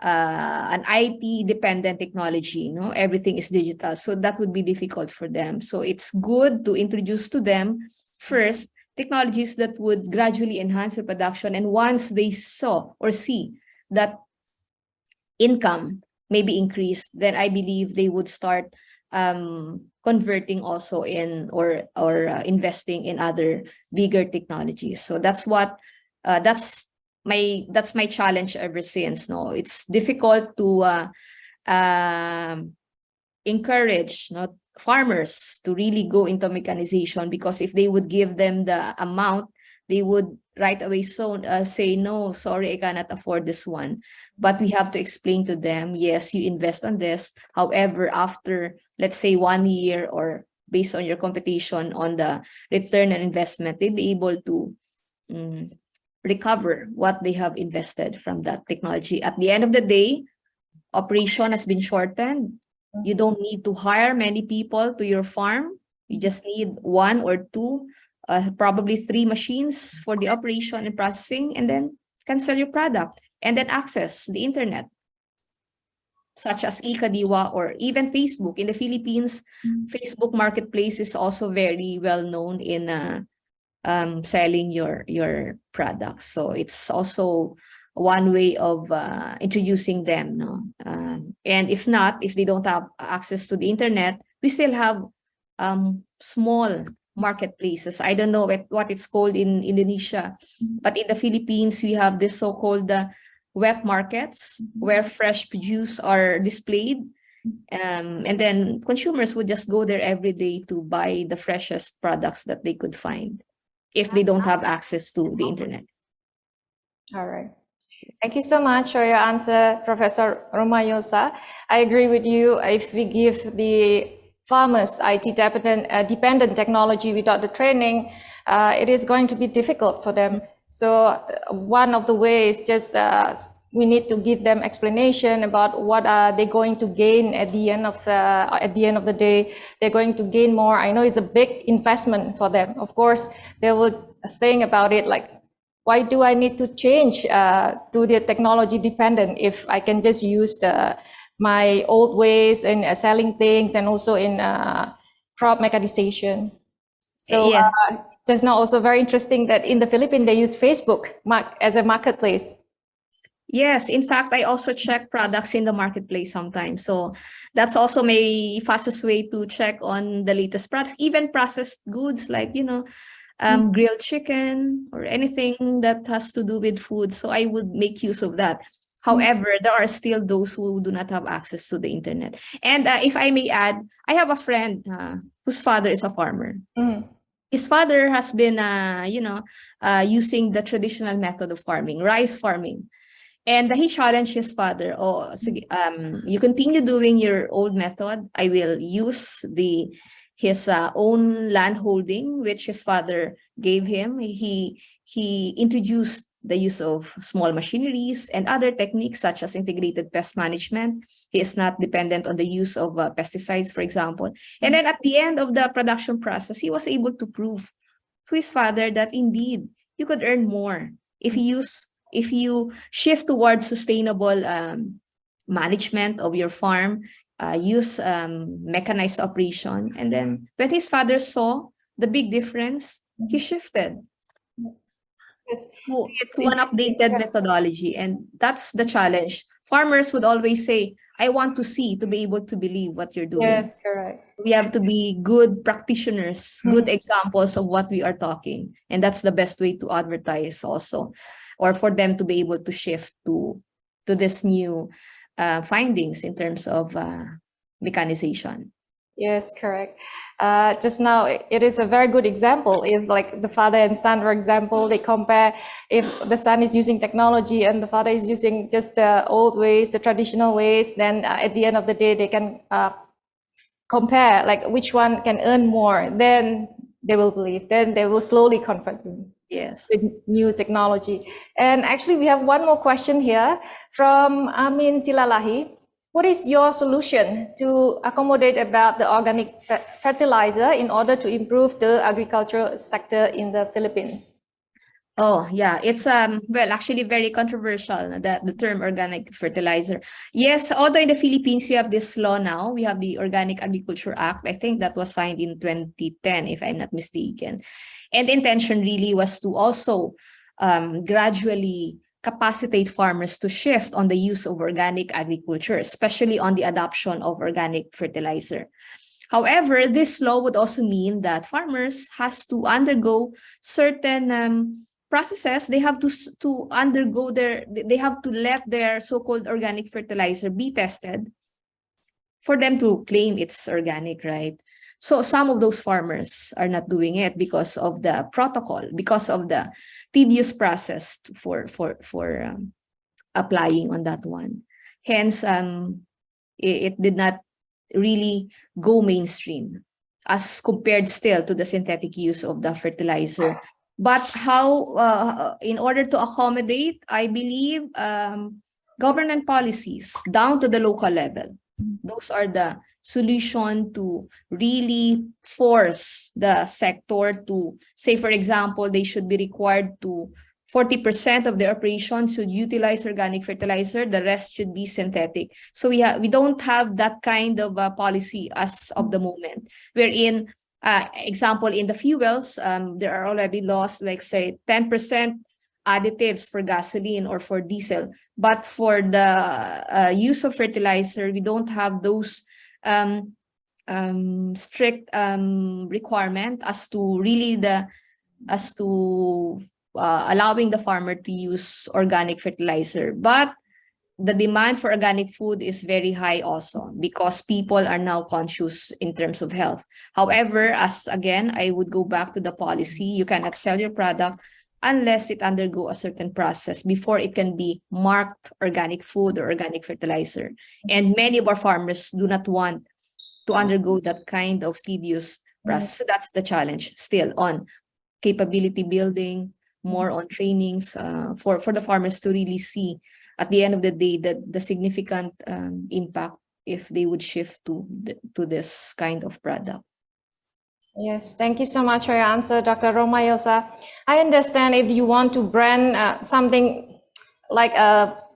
an IT dependent technology, everything is digital. So that would be difficult for them. So it's good to introduce to them first technologies that would gradually enhance their production. And once they see that income may be increased, then I believe they would start converting also in or investing in other bigger technologies. So that's what that's my challenge ever since. It's difficult to encourage farmers to really go into mechanization, because if they would give them the amount, they would right away say, no, sorry, I cannot afford this one. But we have to explain to them, yes, you invest on this. However, after, let's say, 1 year, or based on your computation on the return on investment, they'll be able to recover what they have invested from that technology. At the end of the day, operation has been shortened. You don't need to hire many people to your farm. You just need 1 or 2, probably 3 machines for the operation and processing, and then you can sell your product and then access the internet, such as Ikadiwa or even Facebook. In the Philippines, Facebook Marketplace is also very well known in selling your products. So it's also one way of introducing them. And if they don't have access to the internet, we still have small marketplaces. I don't know what it's called in Indonesia, but in the Philippines, we have this so-called wet markets where fresh produce are displayed. And then consumers would just go there every day to buy the freshest products that they could find if they don't have access to the internet. All right. Thank you so much for your answer, Professor Romallosa. I agree with you. If we give the farmers IT dependent technology without the training, it is going to be difficult for them. So one of the ways just we need to give them explanation about what are they going to gain at the end of the day. They're going to gain more. I know it's a big investment for them. Of course, they will think about it like, why do I need to change to the technology dependent if I can just use my old ways in selling things and also in crop mechanization. So Yes. just now also very interesting that in the Philippines they use Facebook as a marketplace. Yes, in fact, I also check products in the marketplace sometimes. So that's also my fastest way to check on the latest products, even processed goods like, grilled chicken or anything that has to do with food. So I would make use of that. However, there are still those who do not have access to the internet. And if I may add, I have a friend whose father is a farmer. His father has been, using the traditional method of farming, rice farming. And he challenged his father, you continue doing your old method. I will use his own land holding, which his father gave him. He introduced the use of small machineries and other techniques such as integrated pest management. He is not dependent on the use of pesticides, for example. And then at the end of the production process, he was able to prove to his father that indeed you could earn more if you shift towards sustainable management of your farm, use mechanized operation. And then when his father saw the big difference, he shifted to an updated methodology. And that's the challenge. Farmers would always say, I want to see to be able to believe what you're doing. Yes, correct. We have to be good practitioners, good examples of what we are talking. And that's the best way to advertise also, or for them to be able to shift to this new findings in terms of mechanization. Yes, correct. Just now, it is a very good example. If like the father and son, for example, they compare, if the son is using technology and the father is using just the old ways, the traditional ways, then at the end of the day, they can compare like which one can earn more. Then they will believe. Then they will slowly convert them. Yes. With new technology. And actually, we have one more question here from Amin Silalahi. What is your solution to accommodate about the organic fertilizer in order to improve the agricultural sector in the Philippines? Oh, yeah, it's actually very controversial, the term organic fertilizer. Yes, although in the Philippines you have this law now, we have the Organic Agriculture Act. I think that was signed in 2010, if I'm not mistaken. And the intention really was to also gradually capacitate farmers to shift on the use of organic agriculture, especially on the adoption of organic fertilizer. However, this law would also mean that farmers has to undergo certain processes. They have to they have to let their so-called organic fertilizer be tested for them to claim it's organic, right? So some of those farmers are not doing it because of the protocol, because of the tedious process for applying on that one. Hence, it did not really go mainstream as compared still to the synthetic use of the fertilizer. But how, in order to accommodate, I believe government policies down to the local level, those are the solution to really force the sector to say, for example, they should be required to 40% of their operations should utilize organic fertilizer, the rest should be synthetic. So we don't have that kind of policy as of the moment, wherein, example, in the fuels, there are already laws like say 10% additives for gasoline or for diesel. But for the use of fertilizer, we don't have those strict requirement as to really allowing the farmer to use organic fertilizer. But the demand for organic food is very high also because people are now conscious in terms of health. However, as again, I would go back to the policy, you cannot sell your product unless it undergo a certain process before it can be marked organic food or organic fertilizer. And many of our farmers do not want to undergo that kind of tedious process. So that's the challenge still on capability building, more on trainings for the farmers to really see at the end of the day the significant impact if they would shift to this kind of product. Yes, thank you so much for your answer, Dr. Romallosa. I understand if you want to brand something like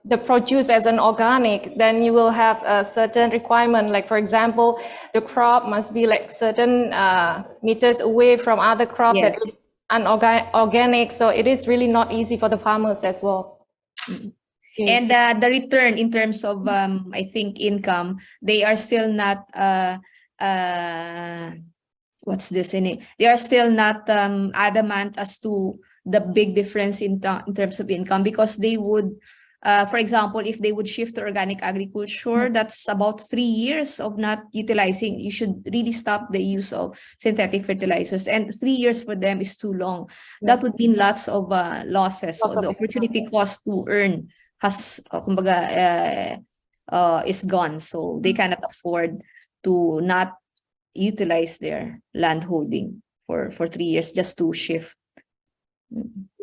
the produce as an organic, then you will have a certain requirement. Like, for example, the crop must be like certain meters away from other crop that Yes. is organic. So it is really not easy for the farmers as well. Okay. And the return in terms of I think income, they are still not what's this in it? They are still not adamant as to the big difference in terms of income, because they would, for example, if they would shift to organic agriculture, that's about 3 years of not utilizing. You should really stop the use of synthetic fertilizers, and 3 years for them is too long. That would mean lots of losses. So the opportunity cost to earn has is gone. So they cannot afford to not utilize their land holding for 3 years just to shift.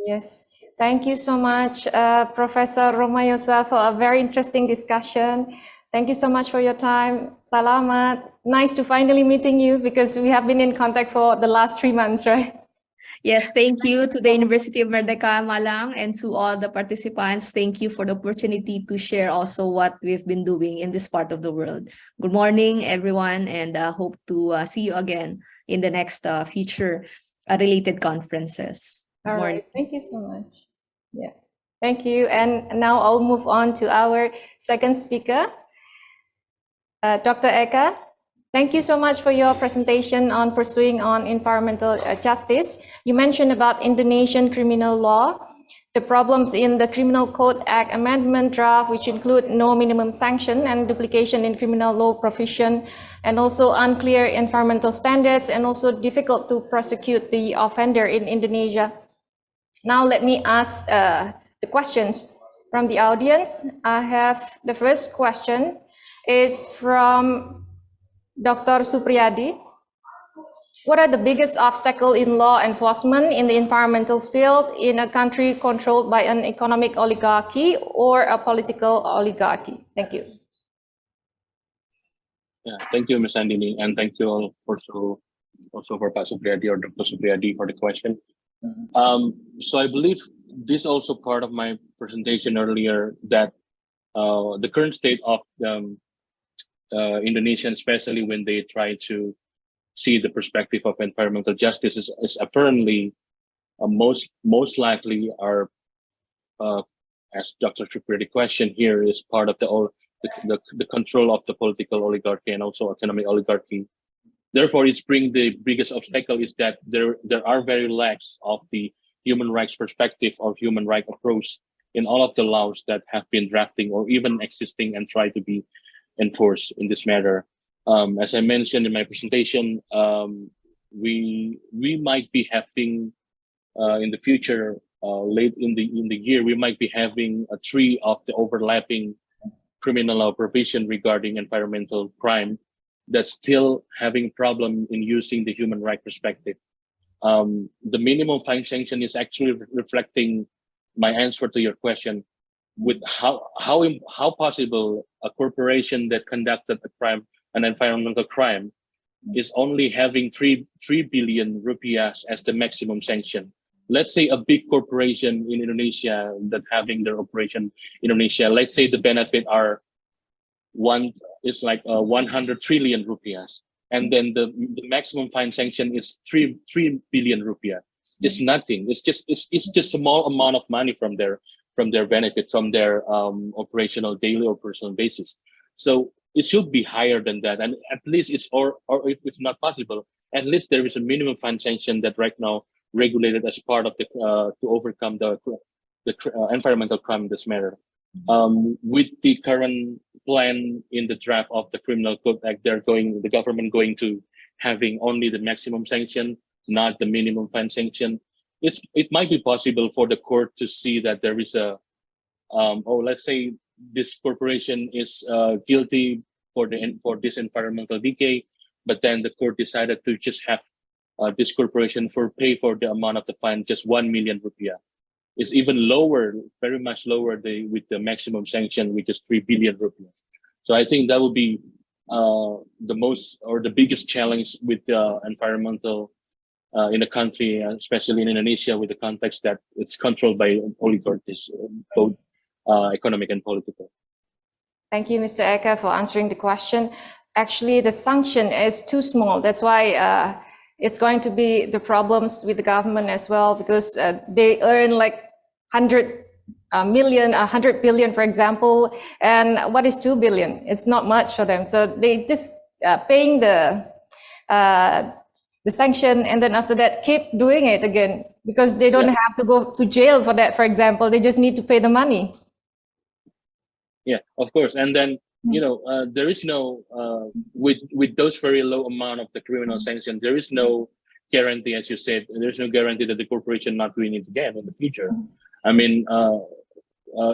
Yes, thank you so much, Professor Romallosa, for a very interesting discussion. Thank you so much for your time. Salamat. Nice to finally meeting you, because we have been in contact for the last 3 months, right? Yes, thank you to the University of Merdeka, Malang, and to all the participants. Thank you for the opportunity to share also what we've been doing in this part of the world. Good morning, everyone, and hope to see you again in the next future related conferences. Good All morning. right, thank you so much. Yeah, thank you. And now I'll move on to our second speaker, Dr. Eka. Thank you so much for your presentation on pursuing on environmental justice. You mentioned about Indonesian criminal law, the problems in the Criminal Code Act amendment draft, which include no minimum sanction and duplication in criminal law provision, and also unclear environmental standards, and also difficult to prosecute the offender in Indonesia. Now let me ask the questions from the audience. I have the first question is from Dr. Supriyadi. What are the biggest obstacles in law enforcement in the environmental field in a country controlled by an economic oligarchy or a political oligarchy? Thank you. Yeah, thank you, Ms. Andini, and thank you all also for Pak Supriyadi or Dr. Supriyadi for the question. So I believe this is also part of my presentation earlier, that the current state of Indonesian, especially when they try to see the perspective of environmental justice, is apparently most likely are, as Dr. Supriyadi question here, is part of the control of the political oligarchy and also economic oligarchy. Therefore, it's bring the biggest obstacle is that there are very lacks of the human rights perspective or human rights approach in all of the laws that have been drafting or even existing and try to be enforced in this matter. As I mentioned in my presentation, we might be having in the future, late in the year, we might be having a tree of the overlapping criminal law provision regarding environmental crime that's still having problem in using the human right perspective. The minimum fine sanction is actually reflecting my answer to your question, with how possible a corporation that conducted a crime, an environmental crime, is only having 3 billion rupiahs as the maximum sanction. Let's say a big corporation in Indonesia that having their operation in Indonesia, let's say the benefit are 100 trillion rupiahs, and then the maximum fine sanction is 3 billion rupiah. It's nothing. It's just small amount of money from their benefit, from their daily operational basis. So it should be higher than that, and at least it's or if it's not possible, at least there is a minimum fine sanction that right now regulated as part of the to overcome the environmental crime in this matter. With the current plan in the draft of the Criminal Code Act, the government going to having only the maximum sanction, not the minimum fine sanction. It might be possible for the court to see that there is a let's say this corporation is guilty for this environmental decay, but then the court decided to just have this corporation pay for the amount of the fine, just 1 million rupiah. It's even lower, very much lower with the maximum sanction, which is 3 billion rupiah. So I think that would be the biggest challenge with environmental in the country, especially in Indonesia, with the context that it's controlled by oligarchies, both economic and political. Thank you, Mr. Eka, for answering the question. Actually, the sanction is too small. That's why it's going to be the problems with the government as well, because they earn like 100 billion, for example. And what is 2 billion? It's not much for them. So they just paying the sanction, and then after that keep doing it again, because they don't have to go to jail for that, for example. They just need to pay the money. Yeah, of course. And then, there is no, with those very low amount of the criminal sanction, there is no guarantee, as you said, there's no guarantee that the corporation not doing it again in the future. I mean,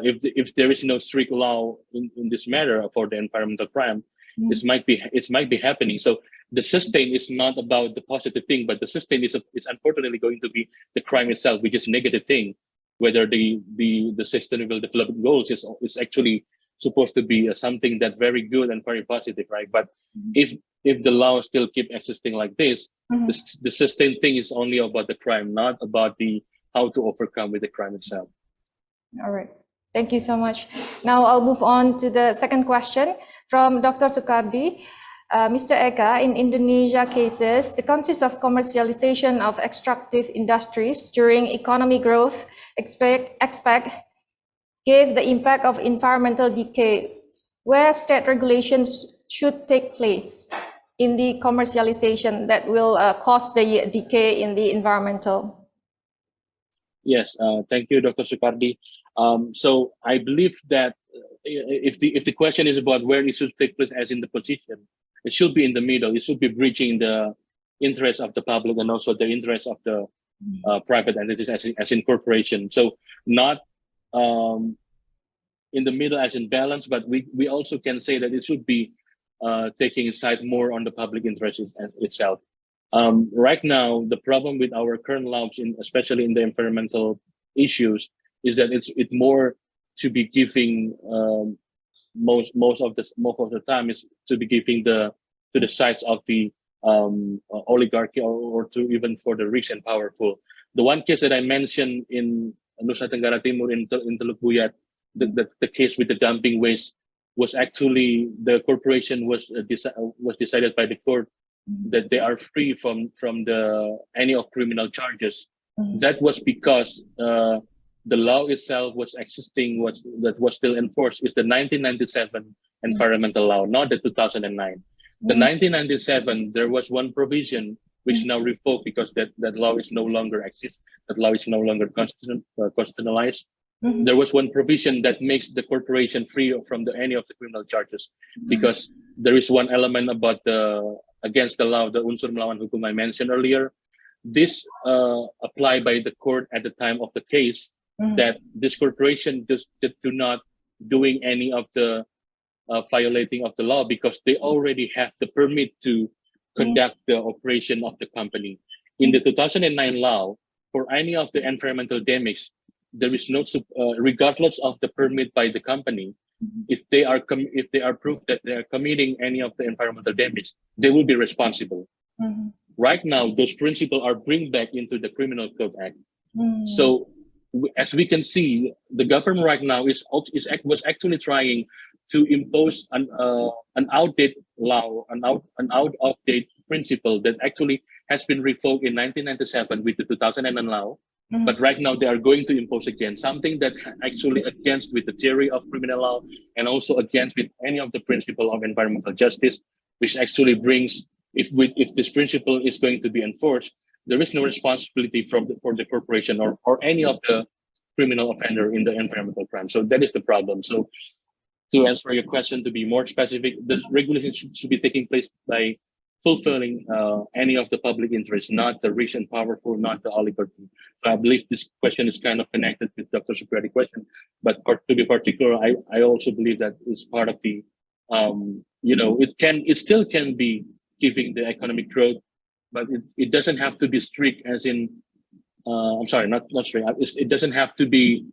if there is no strict law in this matter for the environmental crime, it might be happening. So the sustain is not about the positive thing, but the sustain is unfortunately going to be the crime itself, which is a negative thing. Whether the sustainable development goals is actually supposed to be something that very good and very positive, right? But if the law still keep existing like this, the sustained thing is only about the crime, not about how to overcome with the crime itself. All right. Thank you so much. Now I'll move on to the second question from Dr. Sukardi. Mr. Eka, in Indonesia cases, the concept of commercialization of extractive industries during economic growth expect gave the impact of environmental decay, where state regulations should take place in the commercialization that will cause the decay in the environmental. Yes, thank you, Dr. Sukardi. So I believe that if the question is about where it should take place as in the position, it should be in the middle. It should be bridging the interest of the public and also the interest of the private entities as in corporation. So not in the middle as in balance, but we also can say that it should be taking side more on the public interest itself. Right now, the problem with our current laws, especially in the environmental issues, is that it's more to be giving most of the time is to be giving to the sides of the oligarchy or to even for the rich and powerful. The one case that I mentioned in Nusa Tenggara Timur in Teluk Buyat, the case with the dumping waste was actually the corporation was decided by the court that they are free from any of criminal charges. That was because the law itself was existing, that was still enforced is the 1997 environmental law, not the 2009. The 1997, there was one provision which now revoked because that law is no longer exist. That law is no longer constitutionalized. There was one provision that makes the corporation free from any of the criminal charges, because there is one element about against the law, the unsur melawan hukum I mentioned earlier. This applied by the court at the time of the case, that this corporation just do not doing any of the violating of the law because they already have the permit to conduct the operation of the company. In the 2009 law, for any of the environmental damage, there is no regardless of the permit by the company. If they are proved that they are committing any of the environmental damage, they will be responsible. Right now, those principles are bring back into the Criminal Code Act. So, as we can see, the government right now was actually trying to impose an outdated law, an outdated principle that actually has been revoked in 1997 with the 2009 law. But right now they are going to impose again something that actually against with the theory of criminal law and also against with any of the principle of environmental justice, which actually brings, if this principle is going to be enforced, there is no responsibility for the corporation or any of the criminal offender in the environmental crime. So that is the problem. So to answer your question, to be more specific, the regulation should be taking place by fulfilling any of the public interest, not the rich and powerful, not the oligarchy. So I believe this question is kind of connected with Dr. Supriya's question, but to be particular, I also believe that it's part of the, it still can be giving the economic growth, but it doesn't have to be strict as in, I'm sorry, not strict. It doesn't have to be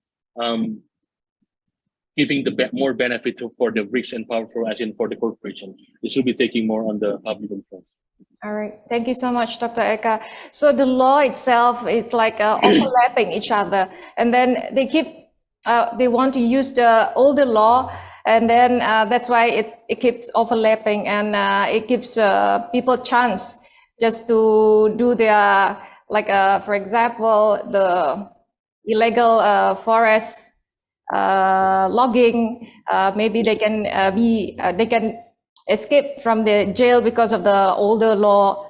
giving the more benefit for the rich and powerful as in for the corporation. It should be taking more on the public interest. All right, thank you so much, Dr. Eka. So the law itself is like overlapping each other, and then they want to use the older law, and then that's why it keeps overlapping, and it gives people chance just to do their, like for example, the illegal forest logging. Maybe they can they can escape from the jail because of the older law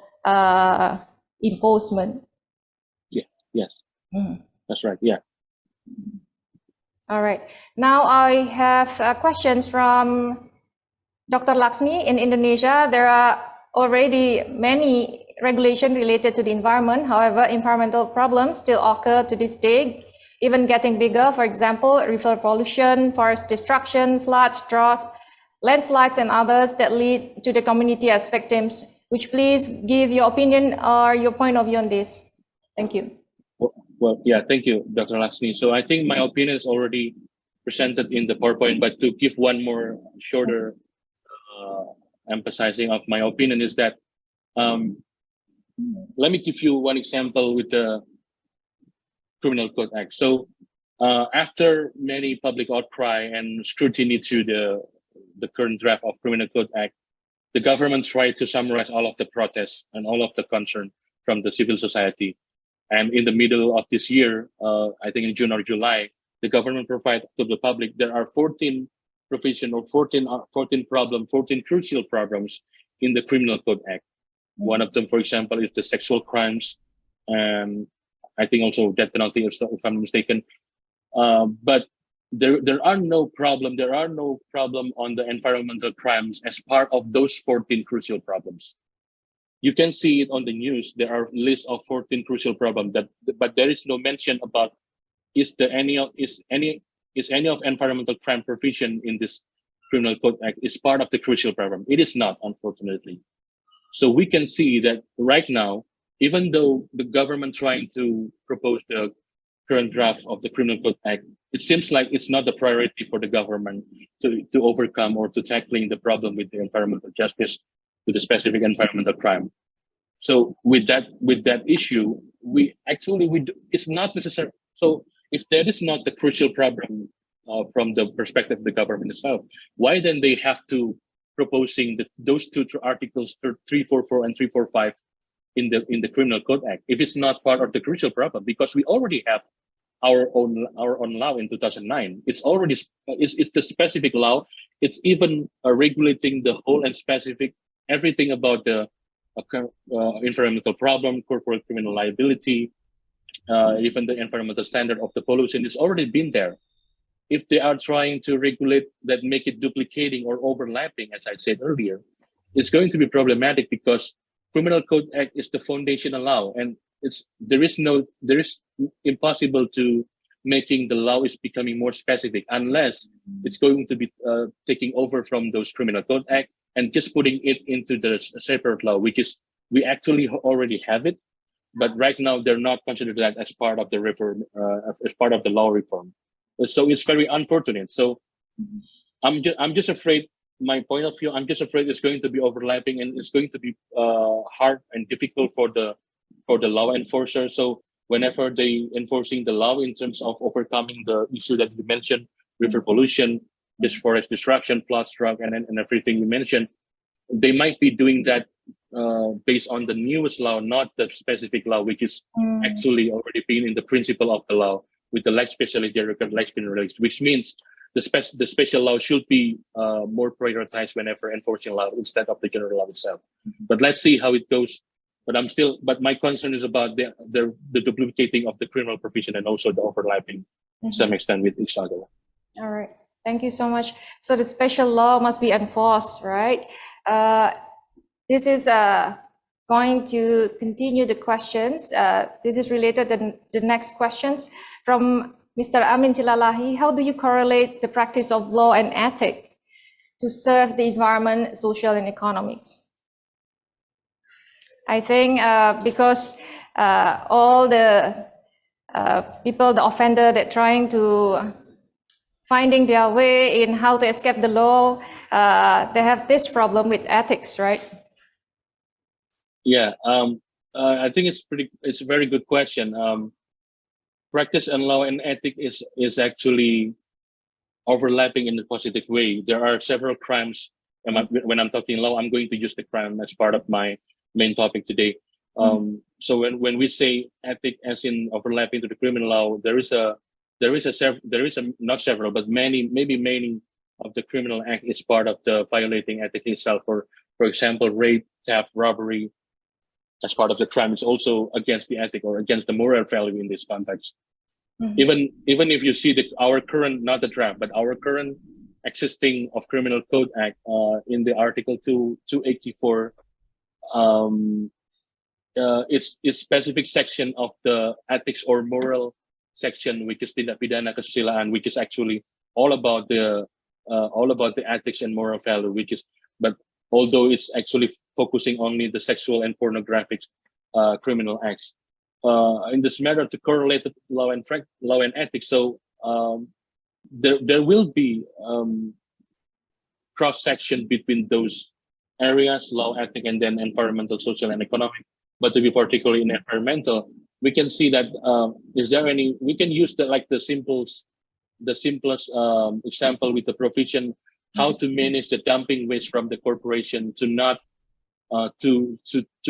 imposement. Yeah. Yes. That's right. Yeah. All right. Now I have questions from Dr. Laksmi. In Indonesia, there are already many regulations related to the environment. However, environmental problems still occur to this day, even getting bigger. For example, river pollution, forest destruction, floods, drought, landslides, and others that lead to the community as victims. Would you please give your opinion or your point of view on this? Thank you. Well, yeah, thank you, Dr. Laksmi. So I think my opinion is already presented in the PowerPoint, but to give one more shorter emphasizing of my opinion is that, let me give you one example with the Criminal Code Act. So after many public outcry and scrutiny to the current draft of Criminal Code Act, the government tried to summarize all of the protests and all of the concern from the civil society. And in the middle of this year, I think in June or July, the government provided to the public, there are 14 provision or 14 crucial problems in the Criminal Code Act. One of them, for example, is the sexual crimes, and I think also death penalty, if I'm not mistaken. But there are no problem on the environmental crimes as part of those 14 crucial problems. You can see it on the news. There are lists of 14 crucial problems but there is no mention about is any of environmental crime provision in this Criminal Code Act is part of the crucial problem. It is not, unfortunately. So we can see that right now, even though the government trying to propose the current draft of the Criminal Code Act, it seems like it's not the priority for the government to overcome or to tackling the problem with the environmental justice, with the specific environmental crime. So with that issue, it's not necessary. So if that is not the crucial problem from the perspective of the government itself, why then they have to proposing those two articles 344 and 345 in the Criminal Code Act if it's not part of the crucial problem? Because we already have our own law in 2009. It's already it's the specific law. It's even regulating the whole and specific everything about the environmental problem, corporate criminal liability, even the environmental standard of the pollution. It's already been there. If they are trying to regulate that, make it duplicating or overlapping, as I said earlier, it's going to be problematic because Criminal Code Act is the foundational law, and there is impossible to making the law is becoming more specific unless it's going to be taking over from those Criminal Code Act and just putting it into the separate law, which is we actually already have it, but right now they're not considered that as part of the reform, as part of the law reform. So it's very unfortunate. So I'm just afraid. My point of view, I'm just afraid it's going to be overlapping and it's going to be hard and difficult for the law enforcer. So whenever they enforcing the law in terms of overcoming the issue that you mentioned, river pollution, this forest destruction, floods, drought, and everything you mentioned, they might be doing that based on the newest law, not the specific law, which is actually already been in the principle of the law with the lex specialis derogatoris, lex generalis, which means the special law should be more prioritized whenever enforcing law instead of the general law itself. But let's see how it goes. But my concern is about the duplicating of the criminal provision and also the overlapping to some extent with each other. All right, thank you so much. So the special law must be enforced, right? This is going to continue the questions. This is related to the next questions from Mr. Amin Silalahi. How do you correlate the practice of law and ethics to serve the environment, social, and economics? I think because all the people, the offender that trying to finding their way in how to escape the law, they have this problem with ethics, right? Yeah, I think it's a very good question. Practice and law and ethic is actually overlapping in a positive way. There are several crimes. And when I'm talking law, I'm going to use the crime as part of my main topic today. So when we say ethic as in overlapping to the criminal law, there is not several, but maybe many of the criminal act is part of the violating ethic itself. For example, rape, theft, robbery, as part of the crime, is also against the ethic or against the moral value in this context. Even if you see our current, not the draft, but our current existing of Criminal Code Act in the Article 284, it's specific section of the ethics or moral section, which is Tindak Pidana Kesusilaan, which is actually all about the ethics and moral value, but although it's actually focusing only the sexual and pornographic criminal acts. In this matter, to correlate law and ethics, so there will be cross section between those areas, law, ethic, and then environmental, social, and economic. But to be particularly in environmental, we can see that we can use the simplest example with the provision how to manage the dumping waste from the corporation to not to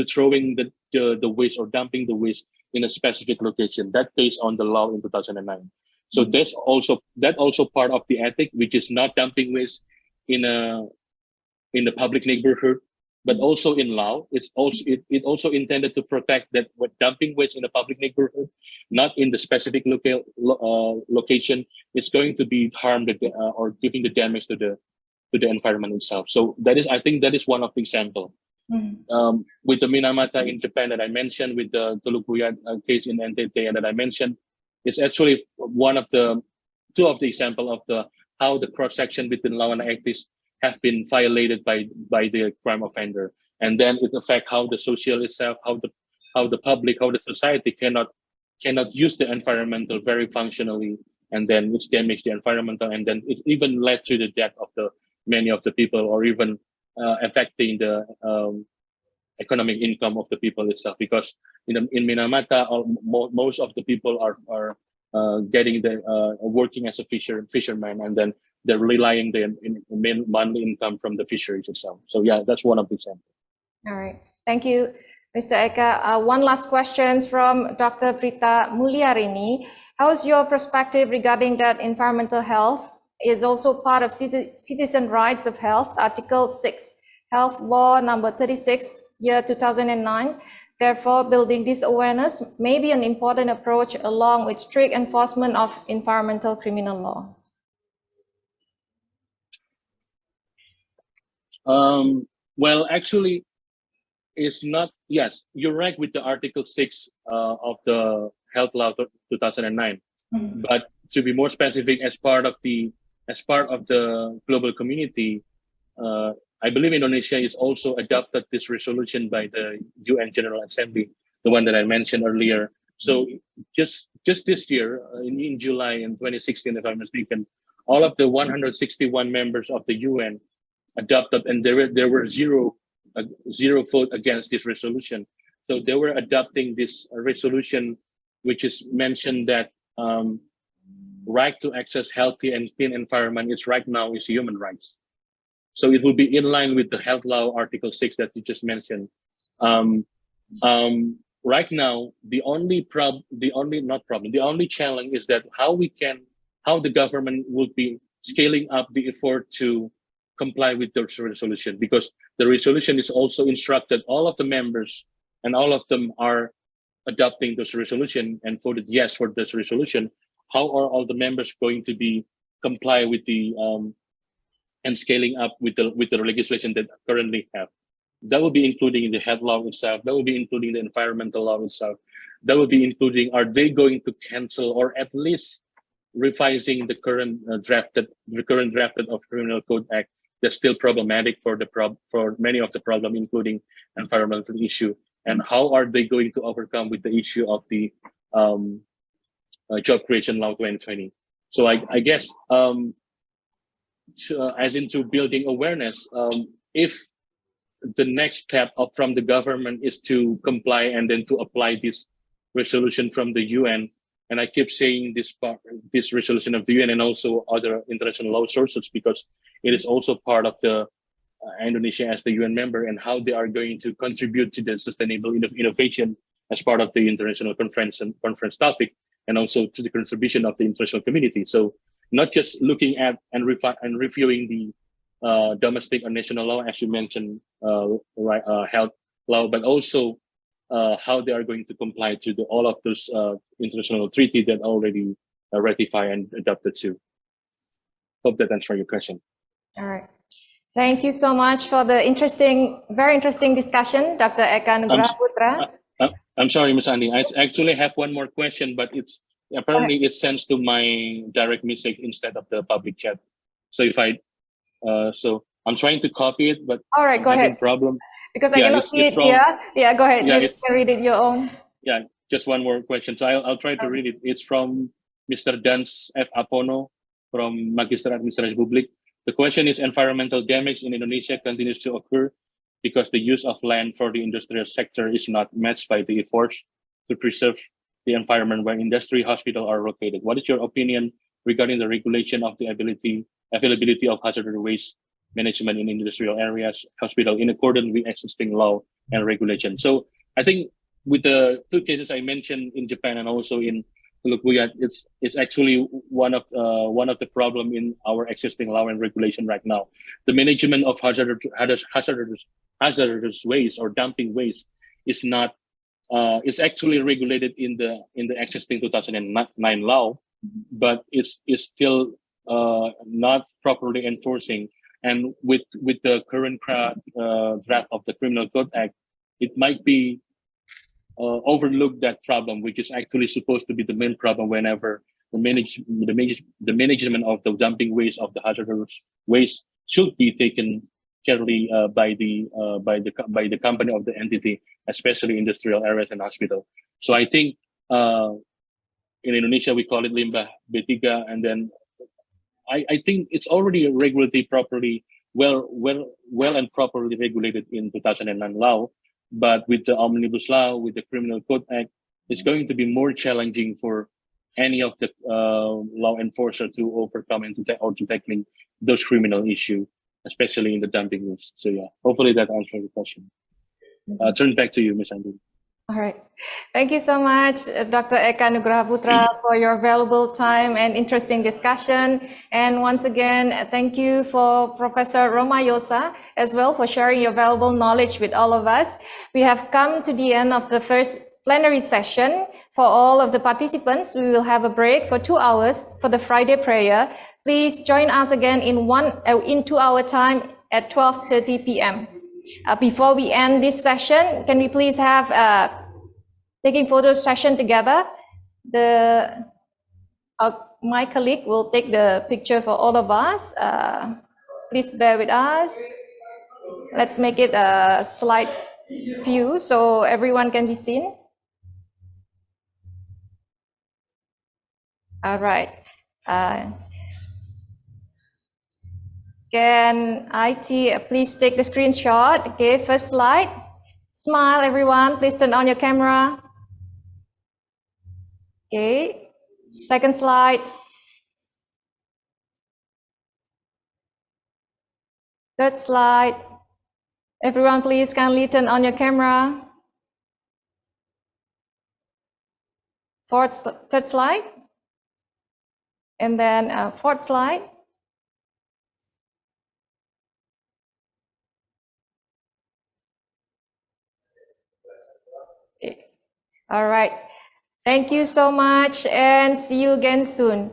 throwing the waste or dumping the waste in a specific location. That based on the law in 2009. So that's also part of the ethic, which is not dumping waste in the public neighborhood, but also in law. It also intended to protect that what dumping waste in the public neighborhood, not in the specific location, is going to be harmed or giving the damage to the environment itself. So I think that is one of the example. With the Minamata in Japan that I mentioned, with the Tulukuya case in NTT that I mentioned, it's actually two of the example of how the cross section between law and ethics have been violated by the crime offender, and then it affects how the social itself, how the public, how the society cannot use the environmental very functionally, and then it's damaged the environmental, and then it even led to the death of many of the people, or even affecting the economic income of the people itself, because in Minamata, most of the people are getting working as a fisherman, and then they're relying their main monthly income from the fisheries itself. So yeah, that's one of the examples. All right, thank you, Mr. Eka. One last question from Dr. Prita Mulyarini. How's your perspective regarding that environmental health is also part of citizen rights of health, Article 6, Health Law number 36, year 2009. Therefore, building this awareness may be an important approach along with strict enforcement of environmental criminal law. Well, actually, it's not. Yes, you're right with the Article 6 of the Health Law 2009. But to be more specific, as part of the global community, I believe Indonesia is also adopted this resolution by the UN General Assembly, the one that I mentioned earlier. So just this year, in July in 2016, if I'm mistaken, all of the 161 members of the UN adopted, and there were zero vote against this resolution. So they were adopting this resolution, which is mentioned that right to access healthy and clean environment is human rights. So it will be in line with the Health Law Article 6 that you just mentioned. Right now, the only challenge is that how the government would be scaling up the effort to comply with the resolution, because the resolution is also instructed all of the members, and all of them are adopting this resolution and voted yes for this resolution. How are all the members going to be comply with the and scaling up with the legislation that currently have? That will be including in the health law itself. That will be including the environmental law itself. That will be including, are they going to cancel or at least revising the current drafted of Criminal Code Act that's still problematic for many of the problem, including environmental issue. and how are they going to overcome with the issue of the job creation law 2020. So I guess as into building awareness, if the next step from the government is to comply and then to apply this resolution from the UN, and I keep saying this resolution of the UN and also other international law sources, because it is also part of the Indonesia as the UN member, and how they are going to contribute to the sustainable innovation as part of the international conference topic, and also to the contribution of the international community. So not just looking at and reviewing the domestic or national law, as you mentioned, health law, but also how they are going to comply to all of those international treaties that already ratified and adopted to. Hope that answers your question. All right. Thank you so much for the very interesting discussion, Dr. Eka Nugraha Putra. I'm sorry, Ms. Andy. I actually have one more question, but it's apparently it sends to my direct message instead of the public chat. So if so I'm trying to copy it, but all right, go ahead. Problem because I cannot see it here. Yeah, go ahead. You can read it your own. Yeah, just one more question. So I'll try to read it. It's from Mr. Dans F. Apono from Magister Administrasi Publik. The question is, environmental damage in Indonesia continues to occur because the use of land for the industrial sector is not matched by the efforts to preserve the environment where industry, hospital are located. What is your opinion regarding the regulation of the availability of hazardous waste management in industrial areas, hospital, in accordance with existing law and regulation? So I think with the two cases I mentioned in Japan and also in Philippine, it's actually one of the problem in our existing law and regulation right now. The management of hazardous waste or dumping waste is not is actually regulated in the existing 2009 law, but it's still not properly enforcing. And with the current draft of the Criminal Code Act, it might be overlook that problem, which is actually supposed to be the main problem whenever the management of the dumping waste of the hazardous waste should be taken carefully by the company of the entity, especially industrial areas and hospital. So I think in Indonesia we call it limbah B3, and then I think it's already regulated properly, well and properly regulated in 2009 law. But with the Omnibus Law, with the Criminal Code Act, it's going to be more challenging for any of the law enforcer to overcome and to tackling those criminal issues, especially in the dumping waste. So yeah, hopefully that answers the question. Turn back to you, Ms. Andy. All right. Thank you so much, Dr. Eka Nugraha Putra, for your valuable time and interesting discussion. And once again, thank you for Professor Romallosa as well for sharing your valuable knowledge with all of us. We have come to the end of the first plenary session. For all of the participants, we will have a break for 2 hours for the Friday prayer. Please join us again in 2 hour time at 12:30 p.m. Before we end this session, can we please have taking photo session together? My colleague will take the picture for all of us. Please bear with us. Let's make it a slide view so everyone can be seen. All right. Can IT please take the screenshot? Okay, first slide. Smile, everyone. Please turn on your camera. Okay, second slide. Third slide. Everyone, please kindly turn on your camera. Third slide. And then fourth slide. Okay. All right. Thank you so much and see you again soon.